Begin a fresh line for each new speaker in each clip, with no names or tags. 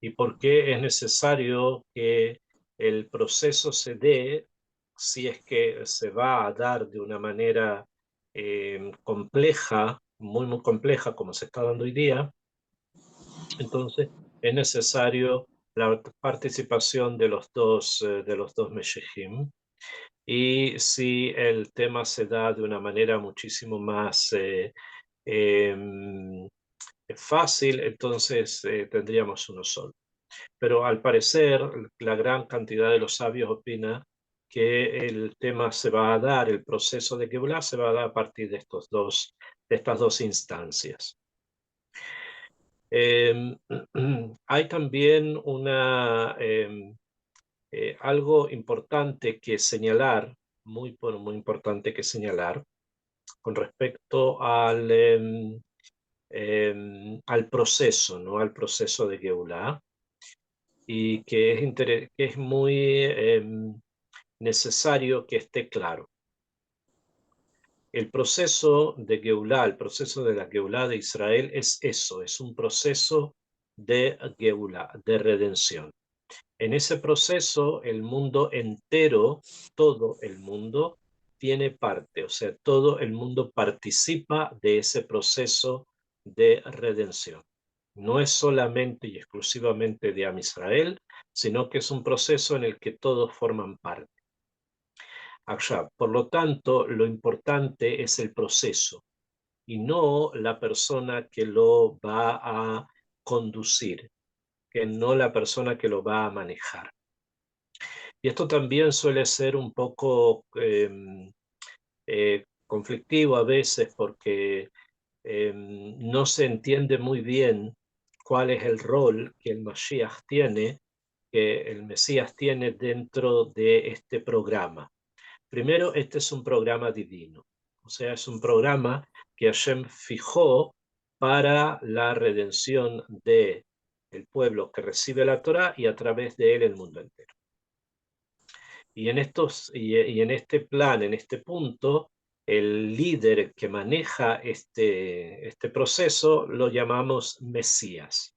y por qué es necesario que el proceso se dé, si es que se va a dar de una manera compleja, muy compleja, como se está dando hoy día. Entonces es necesario la participación de los dos Meshechim. Y si el tema se da de una manera muchísimo más em, fácil, entonces tendríamos uno solo. Pero al parecer, la gran cantidad de los sabios opina que el tema se va a dar, el proceso de Geulah se va a dar a partir de estas dos instancias. Eh, Hay también algo importante que señalar, muy importante que señalar, con respecto al proceso, ¿no? Al proceso de Geulah, y que es muy necesario que esté claro. El proceso de Geulah, el proceso de la Geulah de Israel es eso, es un proceso de Geulah, de redención. En ese proceso, el mundo entero, todo el mundo, tiene parte, o sea, todo el mundo participa de ese proceso de redención. No es solamente y exclusivamente de Am Israel, sino que es un proceso en el que todos forman parte. Allá, por lo tanto, lo importante es el proceso y no la persona que lo va a conducir, que no la persona que lo va a manejar. Y esto también suele ser un poco conflictivo a veces porque no se entiende muy bien cuál es el rol que el Mashiach tiene, que el Mesías tiene dentro de este programa. Primero, este es un programa divino, o sea, es un programa que Hashem fijó para la redención de el pueblo que recibe la Torá y a través de él el mundo entero. Y en este plan, en este punto, el líder que maneja este proceso lo llamamos Mesías,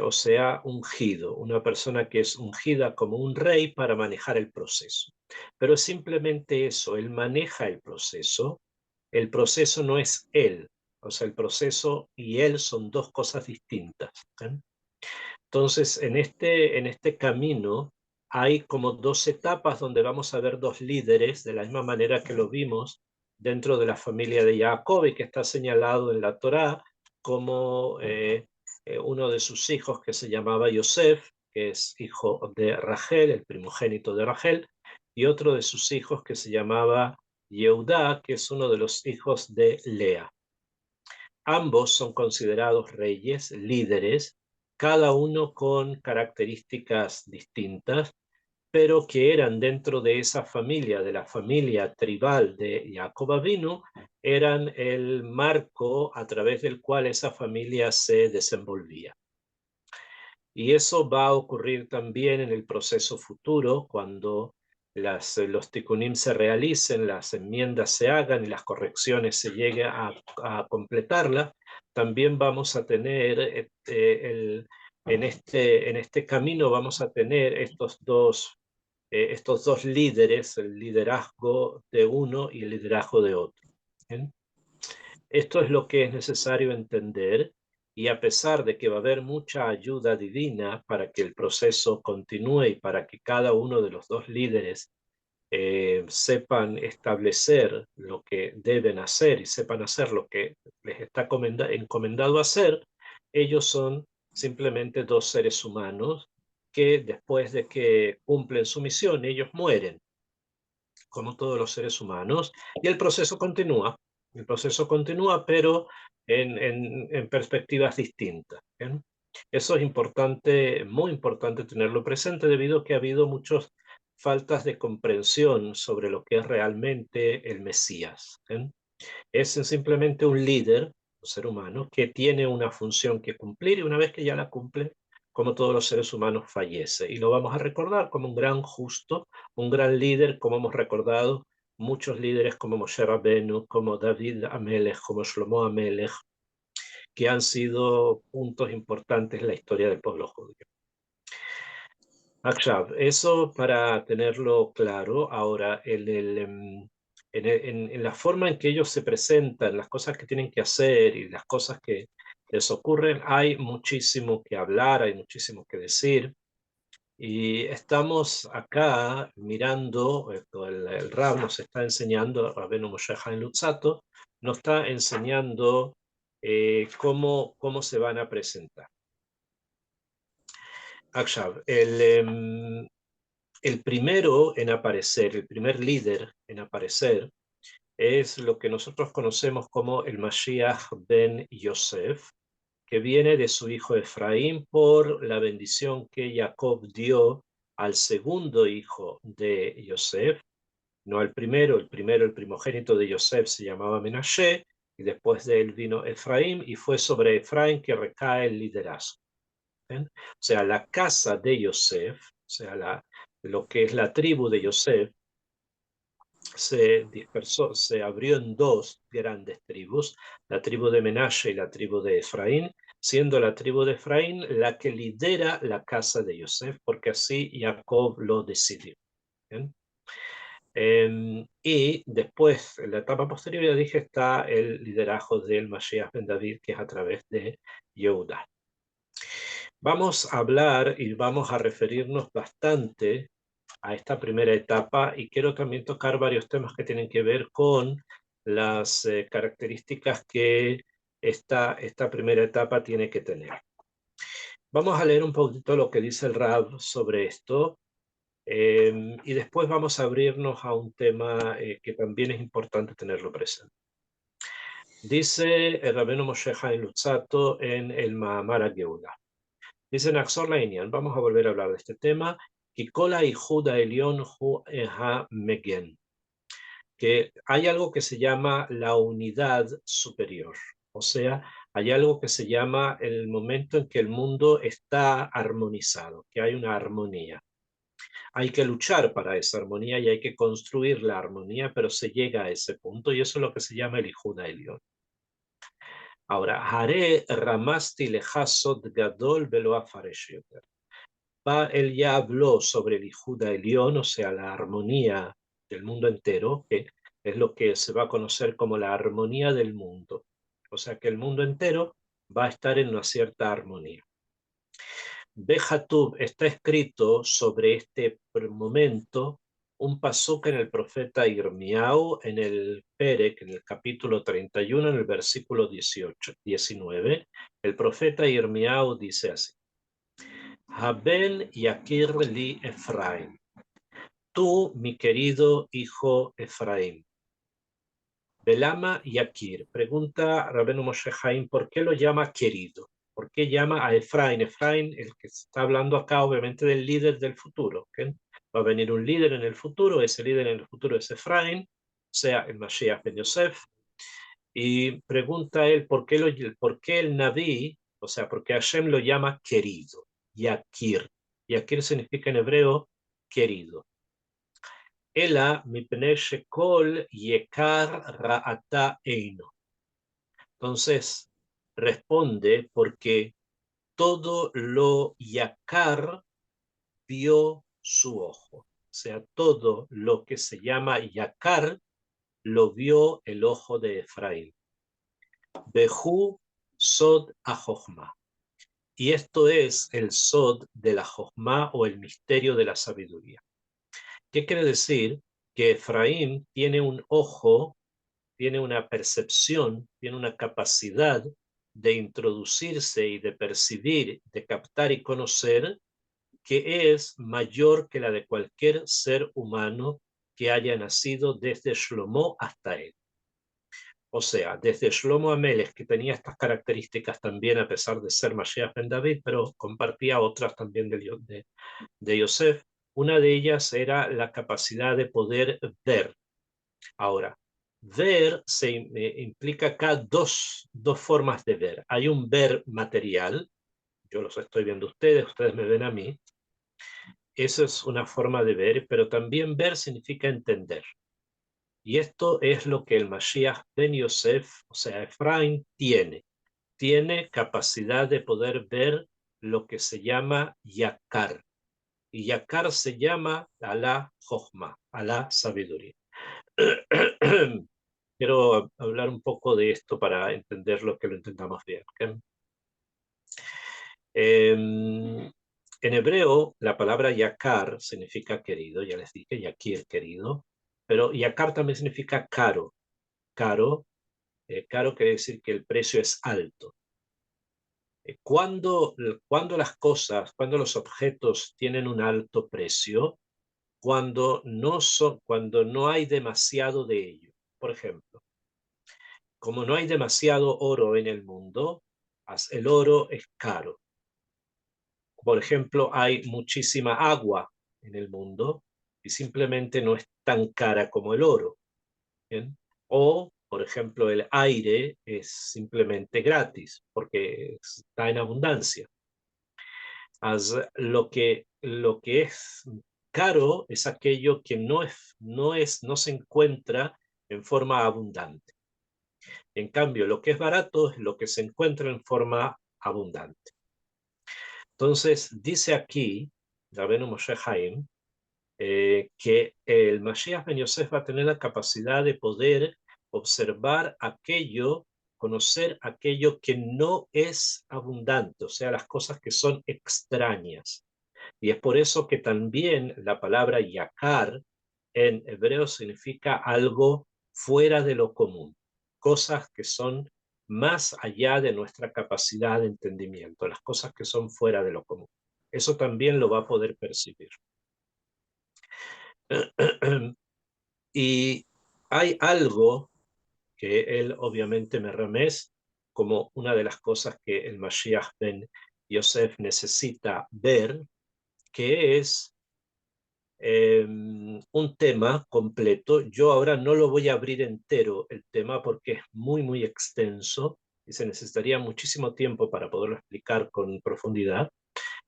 o sea, ungido, una persona que es ungida como un rey para manejar el proceso. Pero es simplemente eso, él maneja el proceso no es él, o sea, el proceso y él son dos cosas distintas. ¿Eh? Entonces, en este camino hay como dos etapas donde vamos a ver dos líderes, de la misma manera que lo vimos dentro de la familia de Jacob y que está señalado en la Torá como uno de sus hijos que se llamaba Yosef, que es hijo de Rachel, el primogénito de Rachel, y otro de sus hijos que se llamaba Yehudá, que es uno de los hijos de Lea. Ambos son considerados reyes, líderes, cada uno con características distintas, pero que eran dentro de esa familia, de la familia tribal de Jacob Avinu, eran el marco a través del cual esa familia se desenvolvía. Y eso va a ocurrir también en el proceso futuro, cuando los tikkunim se realicen, las enmiendas se hagan y las correcciones se llegue a completarlas. También vamos a tener, en este camino vamos a tener estos dos líderes, el liderazgo de uno y el liderazgo de otro. ¿Bien? Esto es lo que es necesario entender, y a pesar de que va a haber mucha ayuda divina para que el proceso continúe y para que cada uno de los dos líderes sepan establecer lo que deben hacer y sepan hacer lo que les está encomendado hacer, ellos son simplemente dos seres humanos que después de que cumplen su misión, ellos mueren como todos los seres humanos, y el proceso continúa. El proceso continúa, pero en perspectivas distintas. ¿Bien? Eso es importante, muy importante tenerlo presente, debido a que ha habido muchas faltas de comprensión sobre lo que es realmente el Mesías. ¿Bien? Es simplemente un líder, un ser humano, que tiene una función que cumplir, y una vez que ya la cumple, como todos los seres humanos, fallece. Y lo vamos a recordar como un gran justo, un gran líder, como hemos recordado muchos líderes como Moshe Rabbeinu, como David Amelech, como Shlomo Amelech, que han sido puntos importantes en la historia del pueblo judío. Eso para tenerlo claro. Ahora, en la forma en que ellos se presentan, las cosas que tienen que hacer y las cosas que les ocurren, hay muchísimo que hablar, hay muchísimo que decir. Y estamos acá mirando, el Rab nos está enseñando, Rabbeinu Moshe Chaim Luzzatto, nos está enseñando cómo se van a presentar. Akshav, el primero en aparecer, el primer líder en aparecer, es lo que nosotros conocemos como el Mashiach ben Yosef, que viene de su hijo Efraín por la bendición que Jacob dio al segundo hijo de Yosef, no al primero, el primogénito de Yosef se llamaba Menashe, y después de él vino Efraín, y fue sobre Efraín que recae el liderazgo. ¿Ven? O sea, la casa de Yosef, o sea, lo que es la tribu de Yosef, se dispersó, se abrió en dos grandes tribus, la tribu de Menashe y la tribu de Efraín, siendo la tribu de Efraín la que lidera la casa de Yosef, porque así Jacob lo decidió. ¿Bien? Y después, en la etapa posterior, ya dije, está el liderazgo del Mashiach ben David, que es a través de Yehuda. Vamos a hablar y vamos a referirnos bastante a esta primera etapa, y quiero también tocar varios temas que tienen que ver con las características que esta primera etapa tiene que tener. Vamos a leer un poquito lo que dice el Rab sobre esto, y después vamos a abrirnos a un tema que también es importante tenerlo presente. Dice el Rabbeinu Moshe Chaim Luzzatto en el Mahamar HaGeula. Dice Naxor Lainian, vamos a volver a hablar de este tema, Kikola y Juda Elion Hu Eha Megen, que hay algo que se llama la unidad superior. O sea, hay algo que se llama el momento en que el mundo está armonizado, que hay una armonía. Hay que luchar para esa armonía y hay que construir la armonía, pero se llega a ese punto y eso es lo que se llama el Ijuda Elión. Ahora, Hare Ramasti Lejasot Gadol Velo Afaresh Yoter. Él ya habló sobre el Ijuda Elión, o sea, la armonía del mundo entero, que es lo que se va a conocer como la armonía del mundo. O sea, que el mundo entero va a estar en una cierta armonía. Bejatub está escrito sobre este momento un pasuk en el profeta Irmiau, en el Perek, en el capítulo 31, en el versículo 19. El profeta Irmiau dice así: Haben Yakir li Efraim, tú, mi querido hijo Efraim. Belama Yakir, pregunta Rabbeinu Moshe Chaim, ¿por qué lo llama querido? ¿Por qué llama a Efraín? Efraín, el que está hablando acá, obviamente, del líder del futuro. ¿Okay? Va a venir un líder en el futuro, ese líder en el futuro es Efraín, o sea, el Mashiach ben Yosef. Y pregunta él, ¿por qué el Naví, o sea, por qué Hashem lo llama querido? Yakir. Yakir significa en hebreo querido. Ela mipnei shekol yekar ra'ata eino. Entonces, responde porque todo lo yakar vio su ojo. O sea, todo lo que se llama yakar lo vio el ojo de Efraín. Behu sod a-jochma. Y esto es el sod de la jochma o el misterio de la sabiduría. ¿Qué quiere decir? Que Efraín tiene un ojo, tiene una percepción, tiene una capacidad de introducirse y de percibir, de captar y conocer, que es mayor que la de cualquier ser humano que haya nacido desde Shlomo hasta él. O sea, desde Shlomo Amelech, que tenía estas características también a pesar de ser Mashiach ben David, pero compartía otras también de Yosef. Una de ellas era la capacidad de poder ver. Ahora, ver implica acá dos formas de ver. Hay un ver material, yo los estoy viendo ustedes me ven a mí. Eso es una forma de ver, pero también ver significa entender. Y esto es lo que el Mashiach ben Yosef, o sea, Efraín, tiene. tiene capacidad de poder ver lo que se llama yakar. Y yakar se llama a la jochma, a la sabiduría. Quiero hablar un poco de esto para entender lo que lo entendamos bien. ¿Okay? En hebreo, la palabra yakar significa querido, ya les dije, yakir, querido, pero yakar también significa caro. Caro, caro quiere decir que el precio es alto. Cuando las cosas, cuando los objetos tienen un alto precio, cuando no hay demasiado de ello. Por ejemplo, como no hay demasiado oro en el mundo, el oro es caro. Por ejemplo, hay muchísima agua en el mundo y simplemente no es tan cara como el oro. ¿Bien? O, por ejemplo, el aire es simplemente gratis porque está en abundancia. Lo que es caro es aquello que no se encuentra en forma abundante. En cambio, lo que es barato es lo que se encuentra en forma abundante. Entonces, dice aquí, Rabbeinu Moshe Haim, que el Mashiach Ben Yosef va a tener la capacidad de poder observar aquello, conocer aquello que no es abundante, o sea, las cosas que son extrañas. Y es por eso que también la palabra yakar en hebreo significa algo fuera de lo común, cosas que son más allá de nuestra capacidad de entendimiento, las cosas que son fuera de lo común. Eso también lo va a poder percibir. Y hay algo que él obviamente me remés como una de las cosas que el Mashiach ben Yosef necesita ver, que es un tema completo. Yo ahora no lo voy a abrir entero el tema porque es muy, muy extenso y se necesitaría muchísimo tiempo para poderlo explicar con profundidad,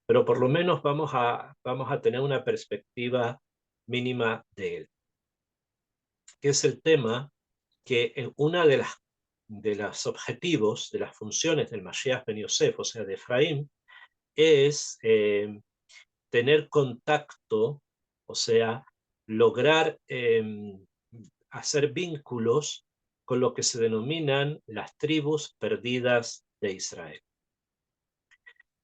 pero por lo menos vamos a tener una perspectiva mínima de él, que es el tema que una de los objetivos, de las funciones del Mashiach ben Yosef, o sea, de Efraín, es tener contacto, o sea, lograr hacer vínculos con lo que se denominan las tribus perdidas de Israel.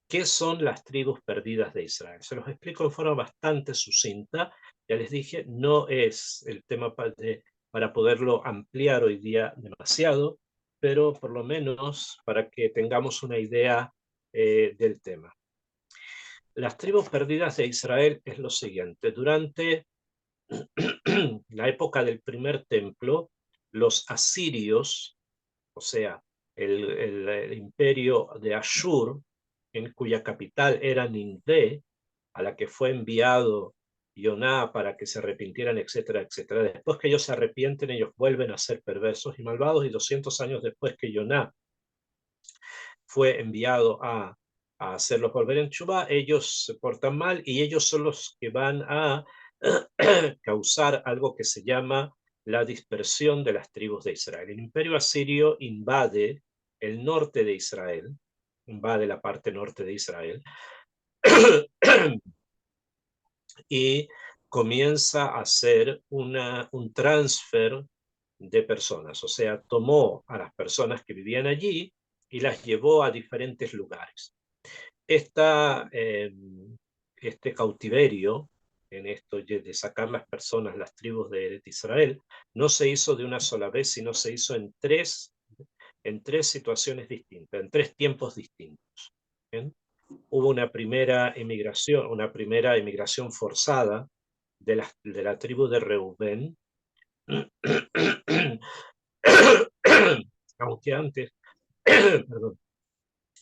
¿Qué son las tribus perdidas de Israel? Se los explico de forma bastante sucinta. Ya les dije, no es el tema para poderlo ampliar hoy día demasiado, pero por lo menos para que tengamos una idea del tema. Las tribus perdidas de Israel es lo siguiente. Durante la época del primer templo, los asirios, o sea, el imperio de Ashur, en cuya capital era Ninvé, a la que fue enviado Yoná para que se arrepintieran, etcétera, etcétera. Después que ellos se arrepienten, ellos vuelven a ser perversos y malvados, y 200 años después que Yoná fue enviado a hacerlos volver en Chubá, ellos se portan mal y ellos son los que van a causar algo que se llama la dispersión de las tribus de Israel. El imperio asirio invade el norte de Israel, invade la parte norte de Israel y comienza a hacer un transfer de personas, o sea, tomó a las personas que vivían allí y las llevó a diferentes lugares. Este cautiverio, en esto de sacar las personas, las tribus de Israel, no se hizo de una sola vez, sino se hizo en tres situaciones distintas, en tres tiempos distintos. ¿Bien? Hubo una primera emigración forzada de la tribu de Reubén, aunque antes, perdón,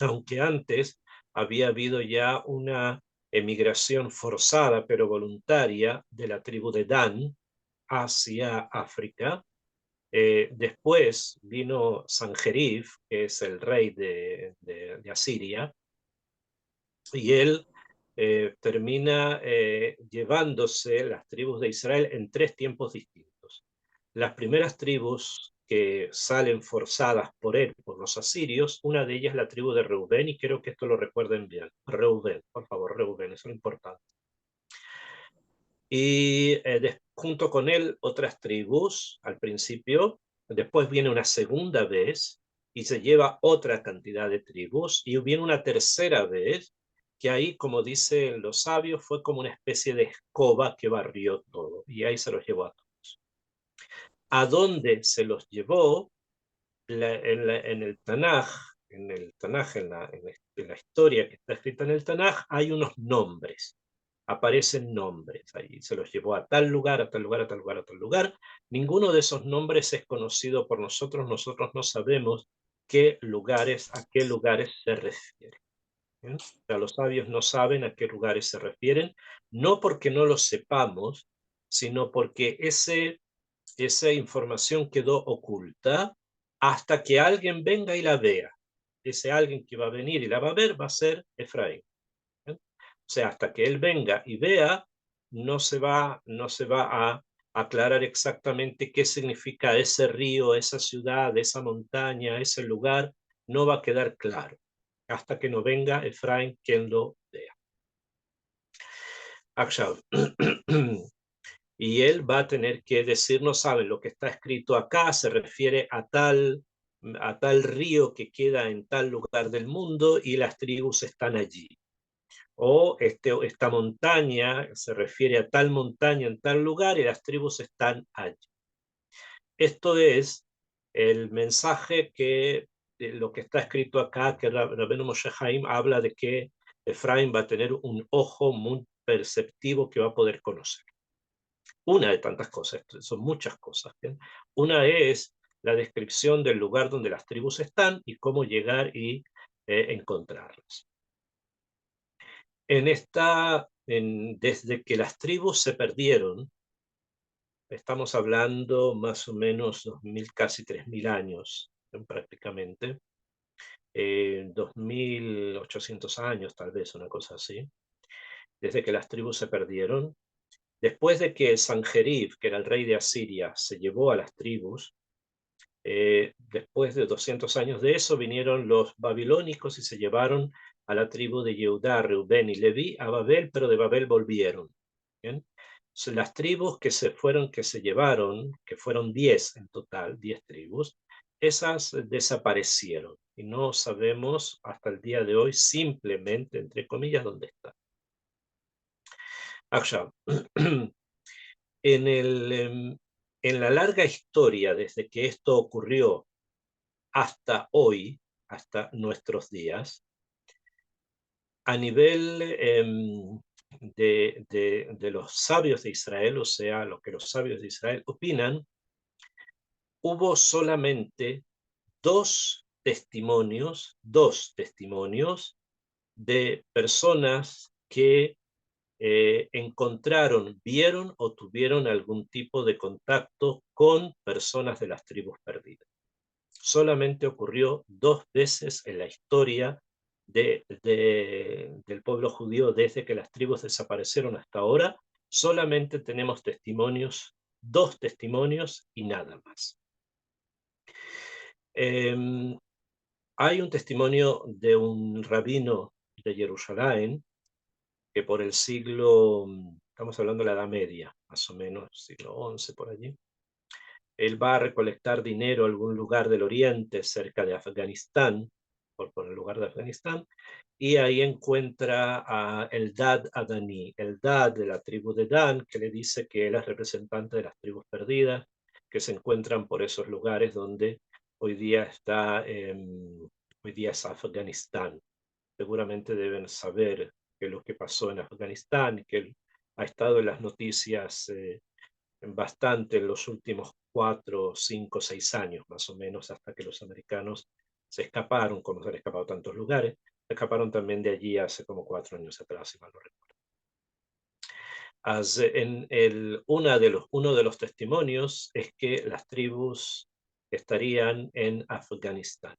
aunque antes había habido ya una emigración forzada pero voluntaria de la tribu de Dan hacia África. Después vino Sanjerib, que es el rey de Asiria, y él termina llevándose las tribus de Israel en tres tiempos distintos. Las primeras tribus que salen forzadas por él, por los asirios. Una de ellas es la tribu de Reubén, y creo que esto lo recuerden bien. Reubén, por favor, Reubén, eso es lo importante. Y junto con él otras tribus al principio, después viene una segunda vez y se lleva otra cantidad de tribus, y viene una tercera vez, que ahí, como dicen los sabios, fue como una especie de escoba que barrió todo, y ahí se los llevó a todos. ¿A dónde se los llevó? En el Tanaj, en la historia que está escrita en el Tanaj, hay unos nombres, aparecen nombres ahí, se los llevó a tal lugar, a tal lugar, a tal lugar, a tal lugar. Ninguno de esos nombres es conocido por nosotros, nosotros no sabemos a qué lugares se refieren. ¿Bien? O sea, los sabios no saben a qué lugares se refieren, no porque no lo sepamos, sino porque esa información quedó oculta hasta que alguien venga y la vea. Ese alguien que va a venir y la va a ver va a ser Efraín. ¿Eh? O sea, hasta que él venga y vea, no se va a aclarar exactamente qué significa ese río, esa ciudad, esa montaña, ese lugar. No va a quedar claro hasta que no venga Efraín quien lo vea. עכשיו, y él va a tener que decir, no saben, lo que está escrito acá se refiere a tal río que queda en tal lugar del mundo y las tribus están allí. O esta montaña se refiere a tal montaña en tal lugar y las tribus están allí. Esto es el mensaje lo que está escrito acá, que Rabbeinu Moshe Haim habla de que Efraín va a tener un ojo muy perceptivo que va a poder conocer. Una de tantas cosas, son muchas cosas. ¿Bien? Una es la descripción del lugar donde las tribus están y cómo llegar y encontrarlas. Desde que las tribus se perdieron, estamos hablando más o menos 2000, casi 3000 años, prácticamente, 2800 años tal vez, una cosa así, desde que las tribus se perdieron. Después de que Sanjerib, que era el rey de Asiria, se llevó a las tribus, después de 200 años de eso, vinieron los babilónicos y se llevaron a la tribu de Yehudá, Reubén y Leví a Babel, pero de Babel volvieron. ¿Bien? Las tribus que se llevaron, que fueron 10 en total, 10 tribus, esas desaparecieron y no sabemos hasta el día de hoy simplemente, entre comillas, dónde están. Ahora, en la larga historia, desde que esto ocurrió hasta hoy, hasta nuestros días, a nivel de los sabios de Israel, o sea, lo que los sabios de Israel opinan, hubo solamente dos testimonios de personas que vieron o tuvieron algún tipo de contacto con personas de las tribus perdidas. Solamente ocurrió 2 veces en la historia del pueblo judío desde que las tribus desaparecieron hasta ahora. Solamente tenemos 2 testimonios y nada más. Hay un testimonio de un rabino de Jerusalén que por el estamos hablando de la Edad Media, más o menos, siglo XI por allí, él va a recolectar dinero a algún lugar del oriente, cerca de Afganistán, por el lugar de Afganistán, y ahí encuentra a Eldad Adani, Eldad de la tribu de Dan, que le dice que él es representante de las tribus perdidas, que se encuentran por esos lugares donde hoy día hoy día es Afganistán. Seguramente deben saber que lo que pasó en Afganistán, que él ha estado en las noticias bastante en los últimos 4, 5, 6 años más o menos, hasta que los americanos se escaparon, como se han escapado a tantos lugares, se escaparon también de allí hace como 4 años atrás, si mal no recuerdo. Uno de los testimonios es que las tribus estarían en Afganistán.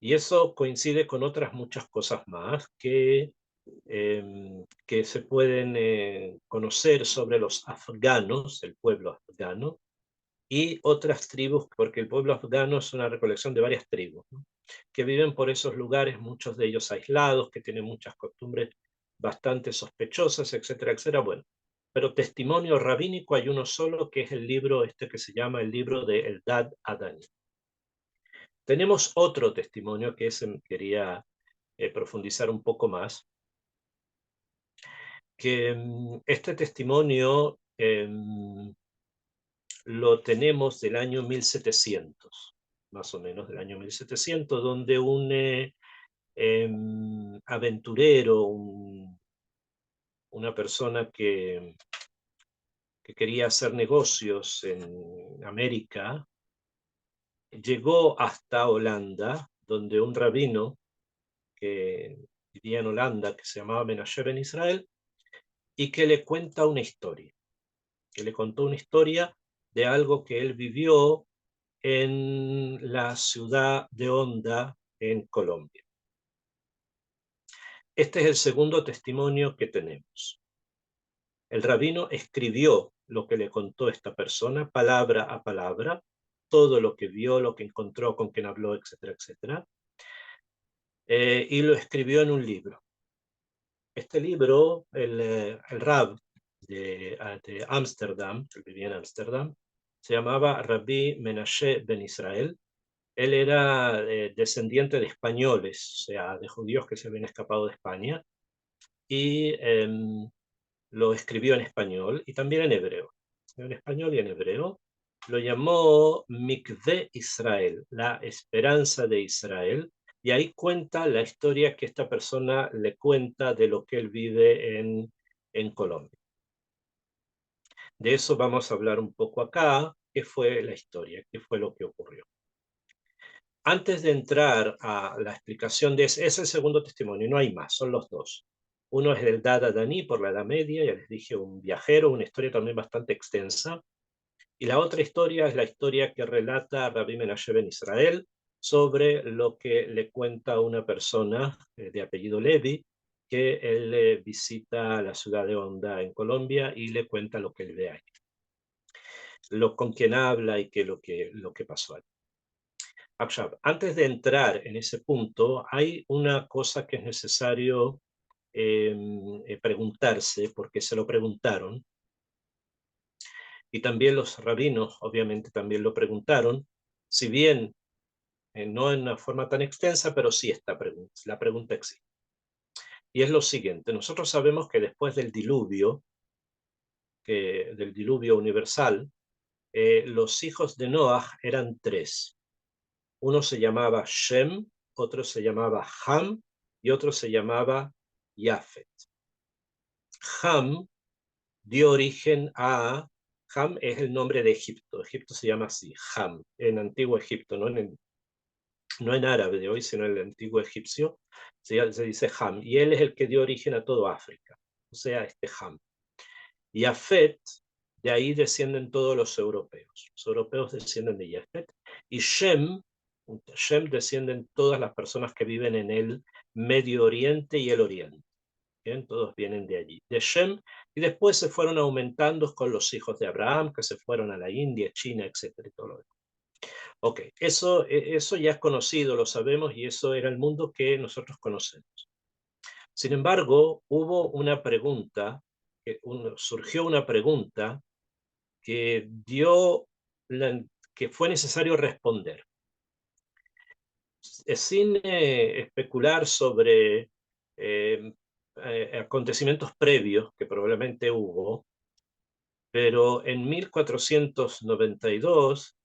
Y eso coincide con otras muchas cosas más que se pueden conocer sobre los afganos, el pueblo afgano, y otras tribus, porque el pueblo afgano es una recolección de varias tribus, ¿no? Que viven por esos lugares, muchos de ellos aislados, que tienen muchas costumbres bastante sospechosas, etcétera, etcétera. Bueno, pero testimonio rabínico hay uno solo, que es el libro este que se llama el libro de Eldad Adani. Tenemos otro testimonio que ese quería profundizar un poco más, que este testimonio lo tenemos del año 1700, más o menos del año 1700, donde un aventurero, una persona que quería hacer negocios en América, llegó hasta Holanda, donde un rabino que vivía en Holanda, que se llamaba Menashe Ben Israel, y que le cuenta una historia, que le contó una historia de algo que él vivió en la ciudad de Honda, en Colombia. Este es el segundo testimonio que tenemos. El rabino escribió lo que le contó esta persona, palabra a palabra, todo lo que vio, lo que encontró, con quien habló, etcétera, etcétera, y lo escribió en un libro. Este libro, el Rab de Ámsterdam, que vivía en Ámsterdam, se llamaba Rabbi Menashe Ben Israel. Él era descendiente de españoles, o sea, de judíos que se habían escapado de España, y lo escribió en español y también en hebreo. En español y en hebreo. Lo llamó Mikve Israel, la esperanza de Israel, y ahí cuenta la historia que esta persona le cuenta de lo que él vive en Colombia. De eso vamos a hablar un poco acá, qué fue la historia, qué fue lo que ocurrió. Antes de entrar a la explicación de ese, es el segundo testimonio, no hay más, son los dos. Uno es del Dada Dani por la Edad Media, ya les dije, un viajero, una historia también bastante extensa. Y la otra historia es la historia que relata Rabbi Menashe Ben Israel sobre lo que le cuenta una persona de apellido Levi, que él visita la ciudad de Honda en Colombia y le cuenta lo que él ve ahí, con quien habla y lo que pasó ahí. Antes de entrar en ese punto, hay una cosa que es necesario preguntarse, porque se lo preguntaron, y también los rabinos obviamente también lo preguntaron, si bien no en una forma tan extensa, pero sí la pregunta existe. Y es lo siguiente, nosotros sabemos que después del diluvio universal, los hijos de Noah eran tres. Uno se llamaba Shem, otro se llamaba Ham y otro se llamaba Yafet. Ham dio origen a... Ham es el nombre de Egipto. Egipto se llama así, Ham, en antiguo Egipto, no en árabe de hoy, sino en el antiguo egipcio, se dice Ham. Y él es el que dio origen a todo África, o sea, este Ham. Yafet, de ahí descienden todos los europeos. Los europeos descienden de Yafet. Y Shem descienden todas las personas que viven en el Medio Oriente y el Oriente. Bien, todos vienen de allí, de Shem, y después se fueron aumentando con los hijos de Abraham, que se fueron a la India, China, etcétera, y todo lo demás. Ok, eso ya es conocido, lo sabemos, y eso era el mundo que nosotros conocemos. Sin embargo, hubo una pregunta, surgió una pregunta que que fue necesario responder. Sin especular sobre acontecimientos previos que probablemente hubo, pero en 1492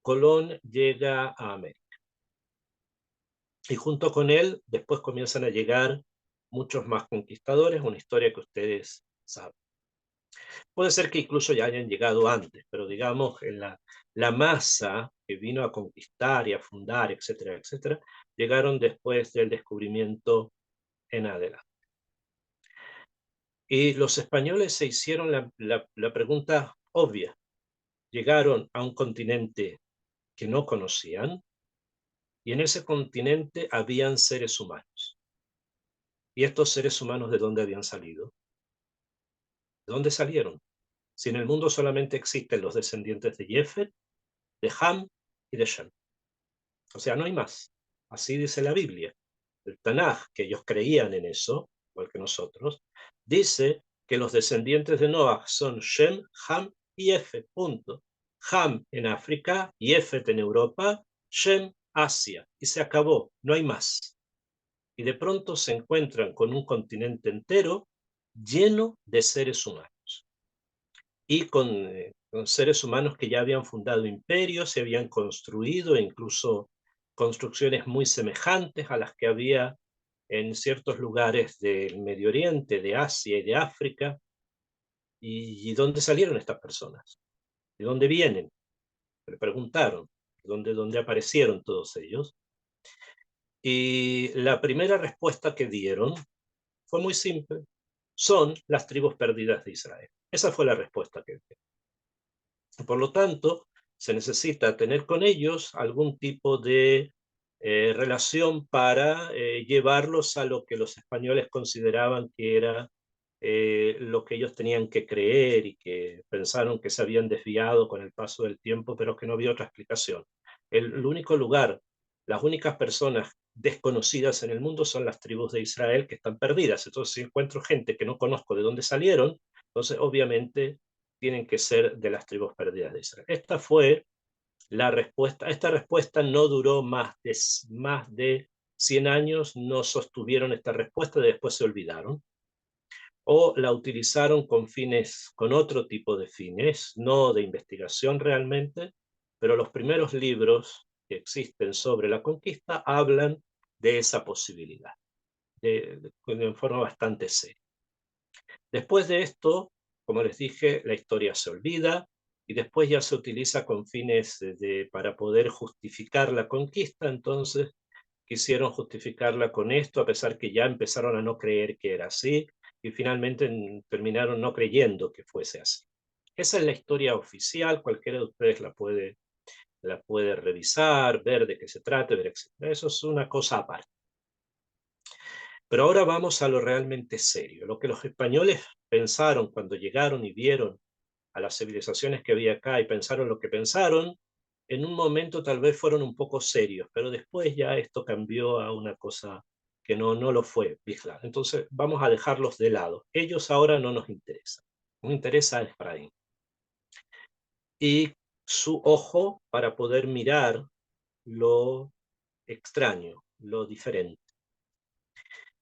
Colón llega a América. Y junto con él después comienzan a llegar muchos más conquistadores, una historia que ustedes saben. Puede ser que incluso ya hayan llegado antes, pero digamos en la masa que vino a conquistar y a fundar, etcétera, etcétera, llegaron después del descubrimiento en adelante. Y los españoles se hicieron la pregunta obvia. Llegaron a un continente que no conocían y en ese continente habían seres humanos. ¿Y estos seres humanos de dónde habían salido? ¿De dónde salieron? Si en el mundo solamente existen los descendientes de Jefet, de Ham y de Shem. O sea, no hay más. Así dice la Biblia. El Tanaj, que ellos creían en eso, igual que nosotros, dice que los descendientes de Noah son Shem, Ham y Efet, punto. Ham en África y Efet en Europa, Shem Asia, y se acabó, no hay más. Y de pronto se encuentran con un continente entero lleno de seres humanos y con seres humanos que ya habían fundado imperios, se habían construido, incluso construcciones muy semejantes a las que había en ciertos lugares del Medio Oriente, de Asia y de África. ¿Y dónde salieron estas personas? ¿De dónde vienen? Le preguntaron, ¿dónde aparecieron todos ellos? Y la primera respuesta que dieron fue muy simple. Son las tribus perdidas de Israel. Esa fue la respuesta que dieron. Por lo tanto, se necesita tener con ellos algún tipo de relación para llevarlos a lo que los españoles consideraban que era lo que ellos tenían que creer y que pensaron que se habían desviado con el paso del tiempo, pero que no había otra explicación. El único lugar, las únicas personas desconocidas en el mundo son las tribus de Israel que están perdidas. Entonces, si encuentro gente que no conozco de dónde salieron, entonces obviamente tienen que ser de las tribus perdidas de Israel. Esta fue la respuesta. Esta respuesta no duró más de 100 años, no sostuvieron esta respuesta, después se olvidaron o la utilizaron con fines, con otro tipo de fines, no de investigación realmente, pero los primeros libros que existen sobre la conquista hablan de esa posibilidad, en forma bastante seria. Después de esto, como les dije, la historia se olvida y después ya se utiliza con fines para poder justificar la conquista, entonces quisieron justificarla con esto, a pesar que ya empezaron a no creer que era así, y finalmente terminaron no creyendo que fuese así. Esa es la historia oficial, cualquiera de ustedes la puede revisar, ver de qué se trata, ver, etc. Eso es una cosa aparte. Pero ahora vamos a lo realmente serio, lo que los españoles pensaron cuando llegaron y vieron a las civilizaciones que había acá y pensaron lo que pensaron, en un momento tal vez fueron un poco serios, pero después ya esto cambió a una cosa que no lo fue, Bisla. Entonces vamos a dejarlos de lado. Ellos ahora no nos interesan. Nos interesa Efraín. Y su ojo para poder mirar lo extraño, lo diferente.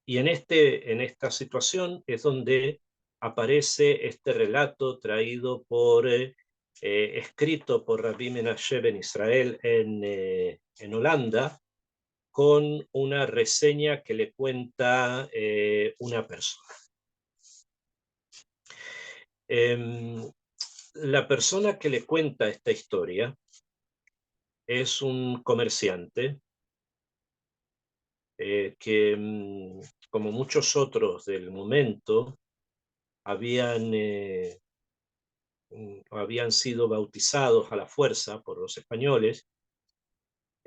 Y en esta situación es donde aparece este relato traído escrito por Rabbi Menashe ben Israel en Holanda, con una reseña que le cuenta una persona. La persona que le cuenta esta historia es un comerciante que, como muchos otros del momento, habían, habían sido bautizados a la fuerza por los españoles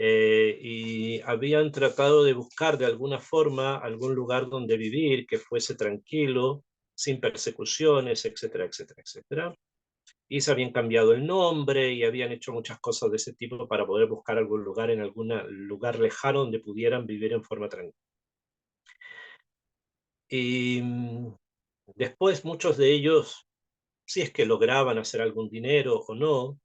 y habían tratado de buscar de alguna forma algún lugar donde vivir que fuese tranquilo, sin persecuciones, etcétera, etcétera, etcétera. Y se habían cambiado el nombre y habían hecho muchas cosas de ese tipo para poder buscar algún lugar en algún lugar lejano donde pudieran vivir en forma tranquila. Y después muchos de ellos, si es que lograban hacer algún dinero o no,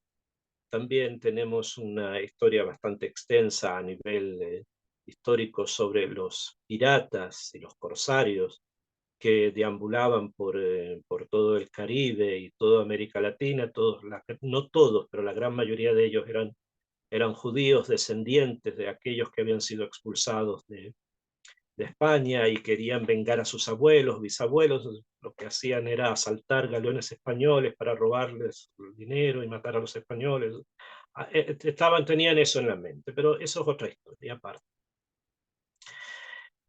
también tenemos una historia bastante extensa a nivel histórico sobre los piratas y los corsarios que deambulaban por todo el Caribe y toda América Latina, no todos, pero la gran mayoría de ellos eran judíos descendientes de aquellos que habían sido expulsados de España y querían vengar a sus abuelos, bisabuelos. Lo que hacían era asaltar galeones españoles para robarles el dinero y matar a los españoles. Tenían eso en la mente, pero eso es otra historia aparte.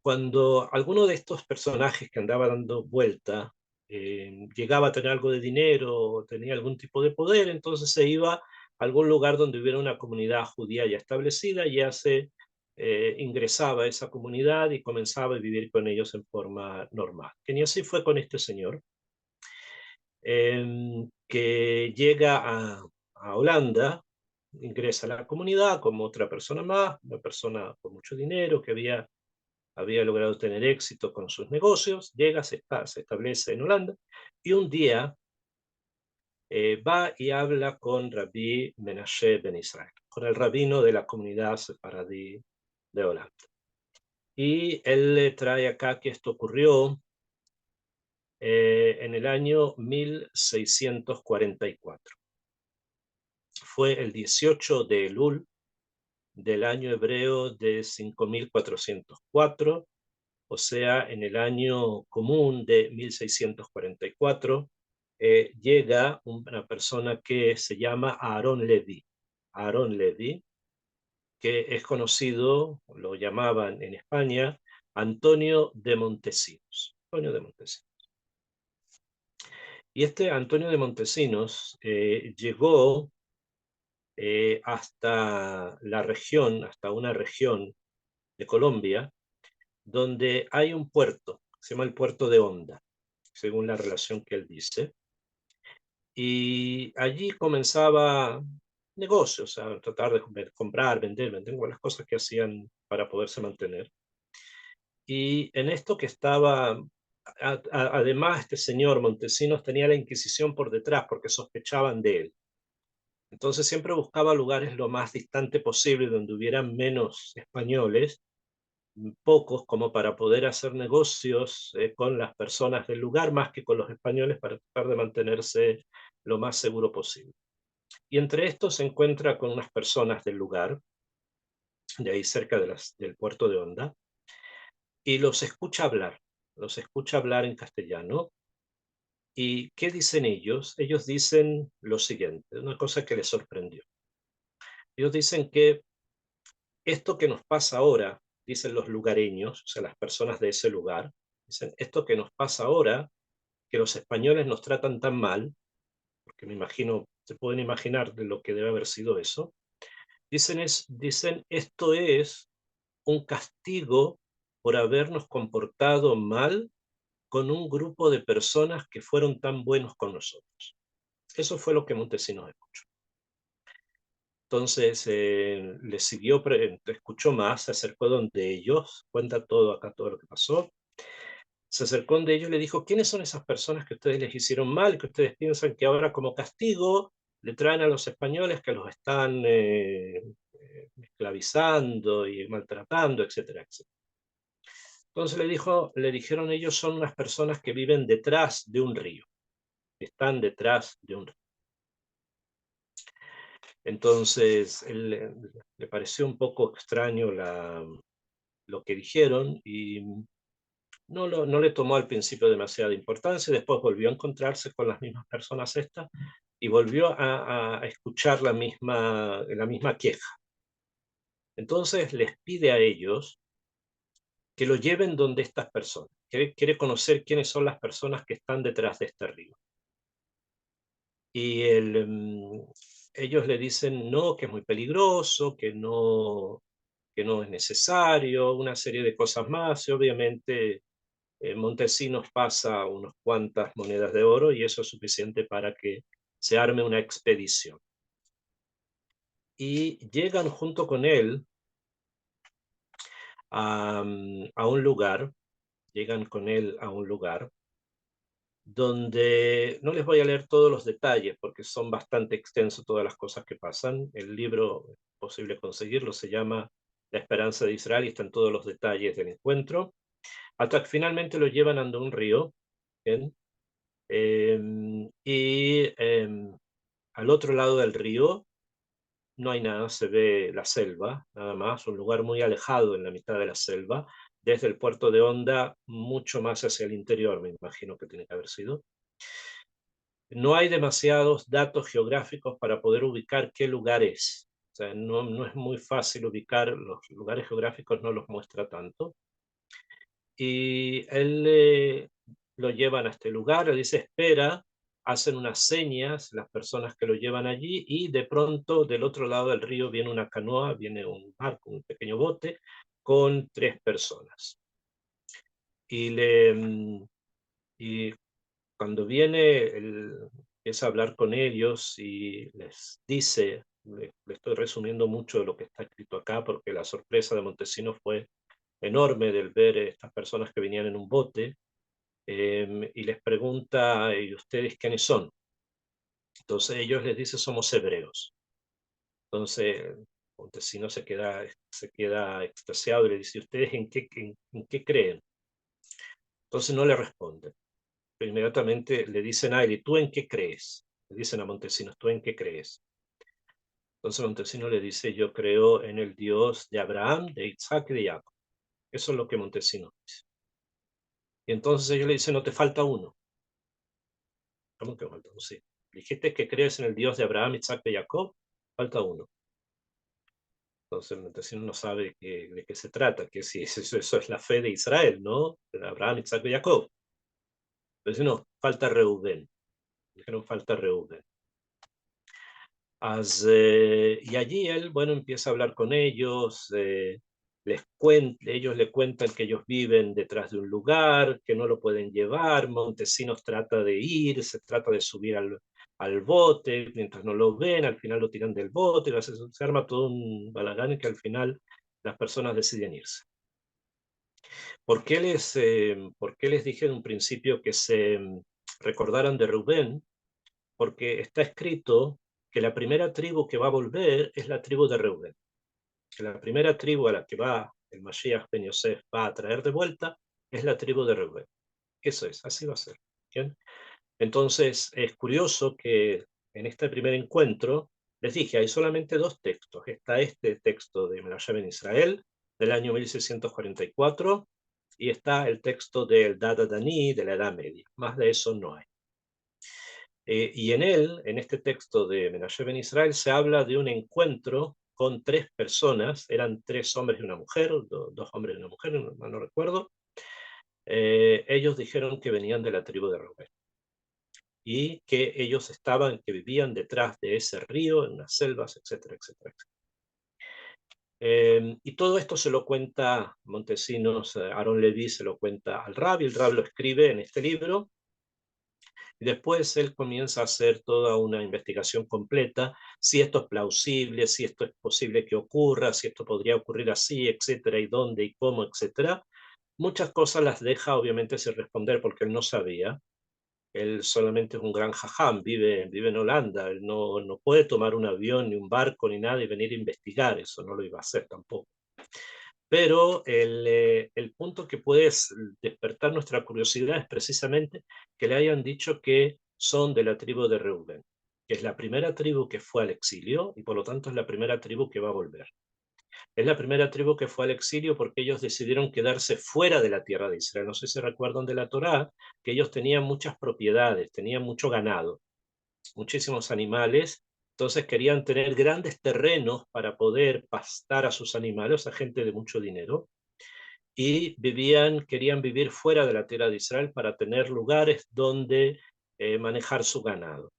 Cuando alguno de estos personajes que andaba dando vuelta llegaba a tener algo de dinero o tenía algún tipo de poder, entonces se iba a algún lugar donde hubiera una comunidad judía ya establecida, ya se ingresaba a esa comunidad y comenzaba a vivir con ellos en forma normal. Que ni así fue con este señor, que llega a Holanda ingresa a la comunidad como otra persona más, una persona con mucho dinero que había logrado tener éxito con sus negocios, llega, se establece en Holanda, y un día va y habla con Rabbi Menashe Ben Israel, con el rabino de la comunidad sefaradí de Holanda. Y él le trae acá que esto ocurrió en el año 1644. Fue el 18 de Elul del año hebreo de 5404, o sea, en el año común de 1644, llega una persona que se llama Aarón Leví. Aarón Leví, que es conocido, lo llamaban en España, Antonio de Montesinos. Antonio de Montesinos. Y este Antonio de Montesinos llegó hasta la región, hasta una región de Colombia, donde hay un puerto, se llama el puerto de Honda, según la relación que él dice. Y allí comenzaba negocios, a tratar de comprar, vender las cosas que hacían para poderse mantener. Y en esto que estaba, además este señor Montesinos tenía la Inquisición por detrás porque sospechaban de él. Entonces siempre buscaba lugares lo más distante posible donde hubieran menos españoles, pocos como para poder hacer negocios con las personas del lugar más que con los españoles para tratar de mantenerse lo más seguro posible. Y entre estos se encuentra con unas personas del lugar, de ahí cerca del puerto de Honda, y los escucha hablar en castellano. ¿Y qué dicen ellos? Ellos dicen lo siguiente, una cosa que les sorprendió. Ellos dicen que esto que nos pasa ahora, dicen los lugareños, o sea, las personas de ese lugar, dicen, esto que nos pasa ahora, que los españoles nos tratan tan mal, porque me imagino, se pueden imaginar de lo que debe haber sido eso, dicen esto es un castigo por habernos comportado mal con un grupo de personas que fueron tan buenos con nosotros. Eso fue lo que Montesinos escuchó. Entonces le siguió, escuchó más, se acercó donde ellos, cuenta todo acá, todo lo que pasó. Se acercó donde ellos y le dijo, ¿quiénes son esas personas que ustedes les hicieron mal, que ustedes piensan que ahora como castigo le traen a los españoles que los están esclavizando y maltratando, etcétera, etcétera? Entonces le dijeron ellos, son unas personas que viven detrás de un río, están detrás de un río. Entonces le pareció un poco extraño lo que dijeron y no le tomó al principio demasiada importancia. Después volvió a encontrarse con las mismas personas estas y volvió a escuchar la misma queja. Entonces les pide a ellos que lo lleven donde estas personas. Quiere conocer quiénes son las personas que están detrás de este río. Y ellos le dicen no, que es muy peligroso, que no es necesario, una serie de cosas más. Y obviamente Montesinos pasa unas cuantas monedas de oro y eso es suficiente para que se arme una expedición. Y llegan junto con él a un lugar, llegan con él a un lugar donde no les voy a leer todos los detalles porque son bastante extensos todas las cosas que pasan. El libro es posible conseguirlo, se llama La Esperanza de Israel y están todos los detalles del encuentro. Hasta que finalmente lo llevan ante un río, ¿bien? Al otro lado del río no hay nada, se ve la selva, nada más, un lugar muy alejado en la mitad de la selva, desde el puerto de Honda, mucho más hacia el interior, me imagino que tiene que haber sido. No hay demasiados datos geográficos para poder ubicar qué lugar es. O sea, no es muy fácil ubicar, los lugares geográficos no los muestra tanto. Y él lo llevan a este lugar, le dice espera, hacen unas señas las personas que lo llevan allí y de pronto del otro lado del río viene una canoa, viene un barco, un pequeño bote con 3 personas. Y cuando viene, él empieza a hablar con ellos y les dice le estoy resumiendo mucho de lo que está escrito acá, porque la sorpresa de Montesinos fue enorme del ver estas personas que venían en un bote, y les pregunta: ¿y ustedes quiénes son? Entonces ellos les dicen: somos hebreos. Entonces Montesinos se queda extasiado y le dice: ¿ustedes en qué creen? Entonces no le responden. Pero inmediatamente le dicen a él: ¿y tú en qué crees? Le dicen a Montesinos: ¿tú en qué crees? Entonces Montesinos le dice: yo creo en el Dios de Abraham, de Isaac y de Jacob. Eso es lo que Montesinos dice. Y entonces ellos le dicen: no te falta uno. ¿Cómo que falta uno? Sí. Dijiste que crees en el Dios de Abraham, Isaac y Jacob, falta uno. Entonces Montesinos no sabe de qué se trata, que si eso es la fe de Israel, ¿no? De Abraham, Isaac y Jacob. Entonces no, falta Reubén. Dijeron: falta Reubén. Y allí él, bueno, empieza a hablar con ellos, ellos le cuentan que ellos viven detrás de un lugar, que no lo pueden llevar. Montesinos trata de ir, se trata de subir al bote, mientras no lo ven, al final lo tiran del bote, se arma todo un balagán y que al final las personas deciden irse. ¿Por qué les dije en un principio que se recordaran de Rubén? Porque está escrito que la primera tribu que va a volver es la tribu de Reuben, que la primera tribu a la que va el Mashiach ben Yosef va a traer de vuelta es la tribu de Reuben. Eso es, así va a ser. ¿Bien? Entonces es curioso que en este primer encuentro, les dije, hay solamente dos textos. Está este texto de Menashe ben Israel del año 1644 y está el texto del Dada Dani de la Edad Media. Más de eso no hay. Y en él, en este texto de Menashe ben Israel, se habla de un encuentro con tres personas, eran tres hombres y una mujer, dos hombres y una mujer, no recuerdo. Ellos dijeron que venían de la tribu de Rubén y que ellos que vivían detrás de ese río, en las selvas, etcétera, etcétera, etcétera. Y todo esto se lo cuenta Montesinos, Aaron Leví se lo cuenta al Rab, y el Rab lo escribe en este libro. Y después él comienza a hacer toda una investigación completa, si esto es plausible, si esto es posible que ocurra, si esto podría ocurrir así, etcétera, y dónde y cómo, etcétera. Muchas cosas las deja obviamente sin responder porque él no sabía. Él solamente es un gran jajam, vive en Holanda, él no puede tomar un avión, ni un barco, ni nada y venir a investigar, eso no lo iba a hacer tampoco. Pero el punto que puede despertar nuestra curiosidad es precisamente que le hayan dicho que son de la tribu de Reuben, que es la primera tribu que fue al exilio y por lo tanto es la primera tribu que va a volver. Es la primera tribu que fue al exilio porque ellos decidieron quedarse fuera de la tierra de Israel. No sé si recuerdan de la Torá que ellos tenían muchas propiedades, tenían mucho ganado, muchísimos animales, entonces querían tener grandes terrenos para poder pastar a sus animales, a gente de mucho dinero, y querían vivir fuera de la tierra de Israel para tener lugares donde manejar su ganado.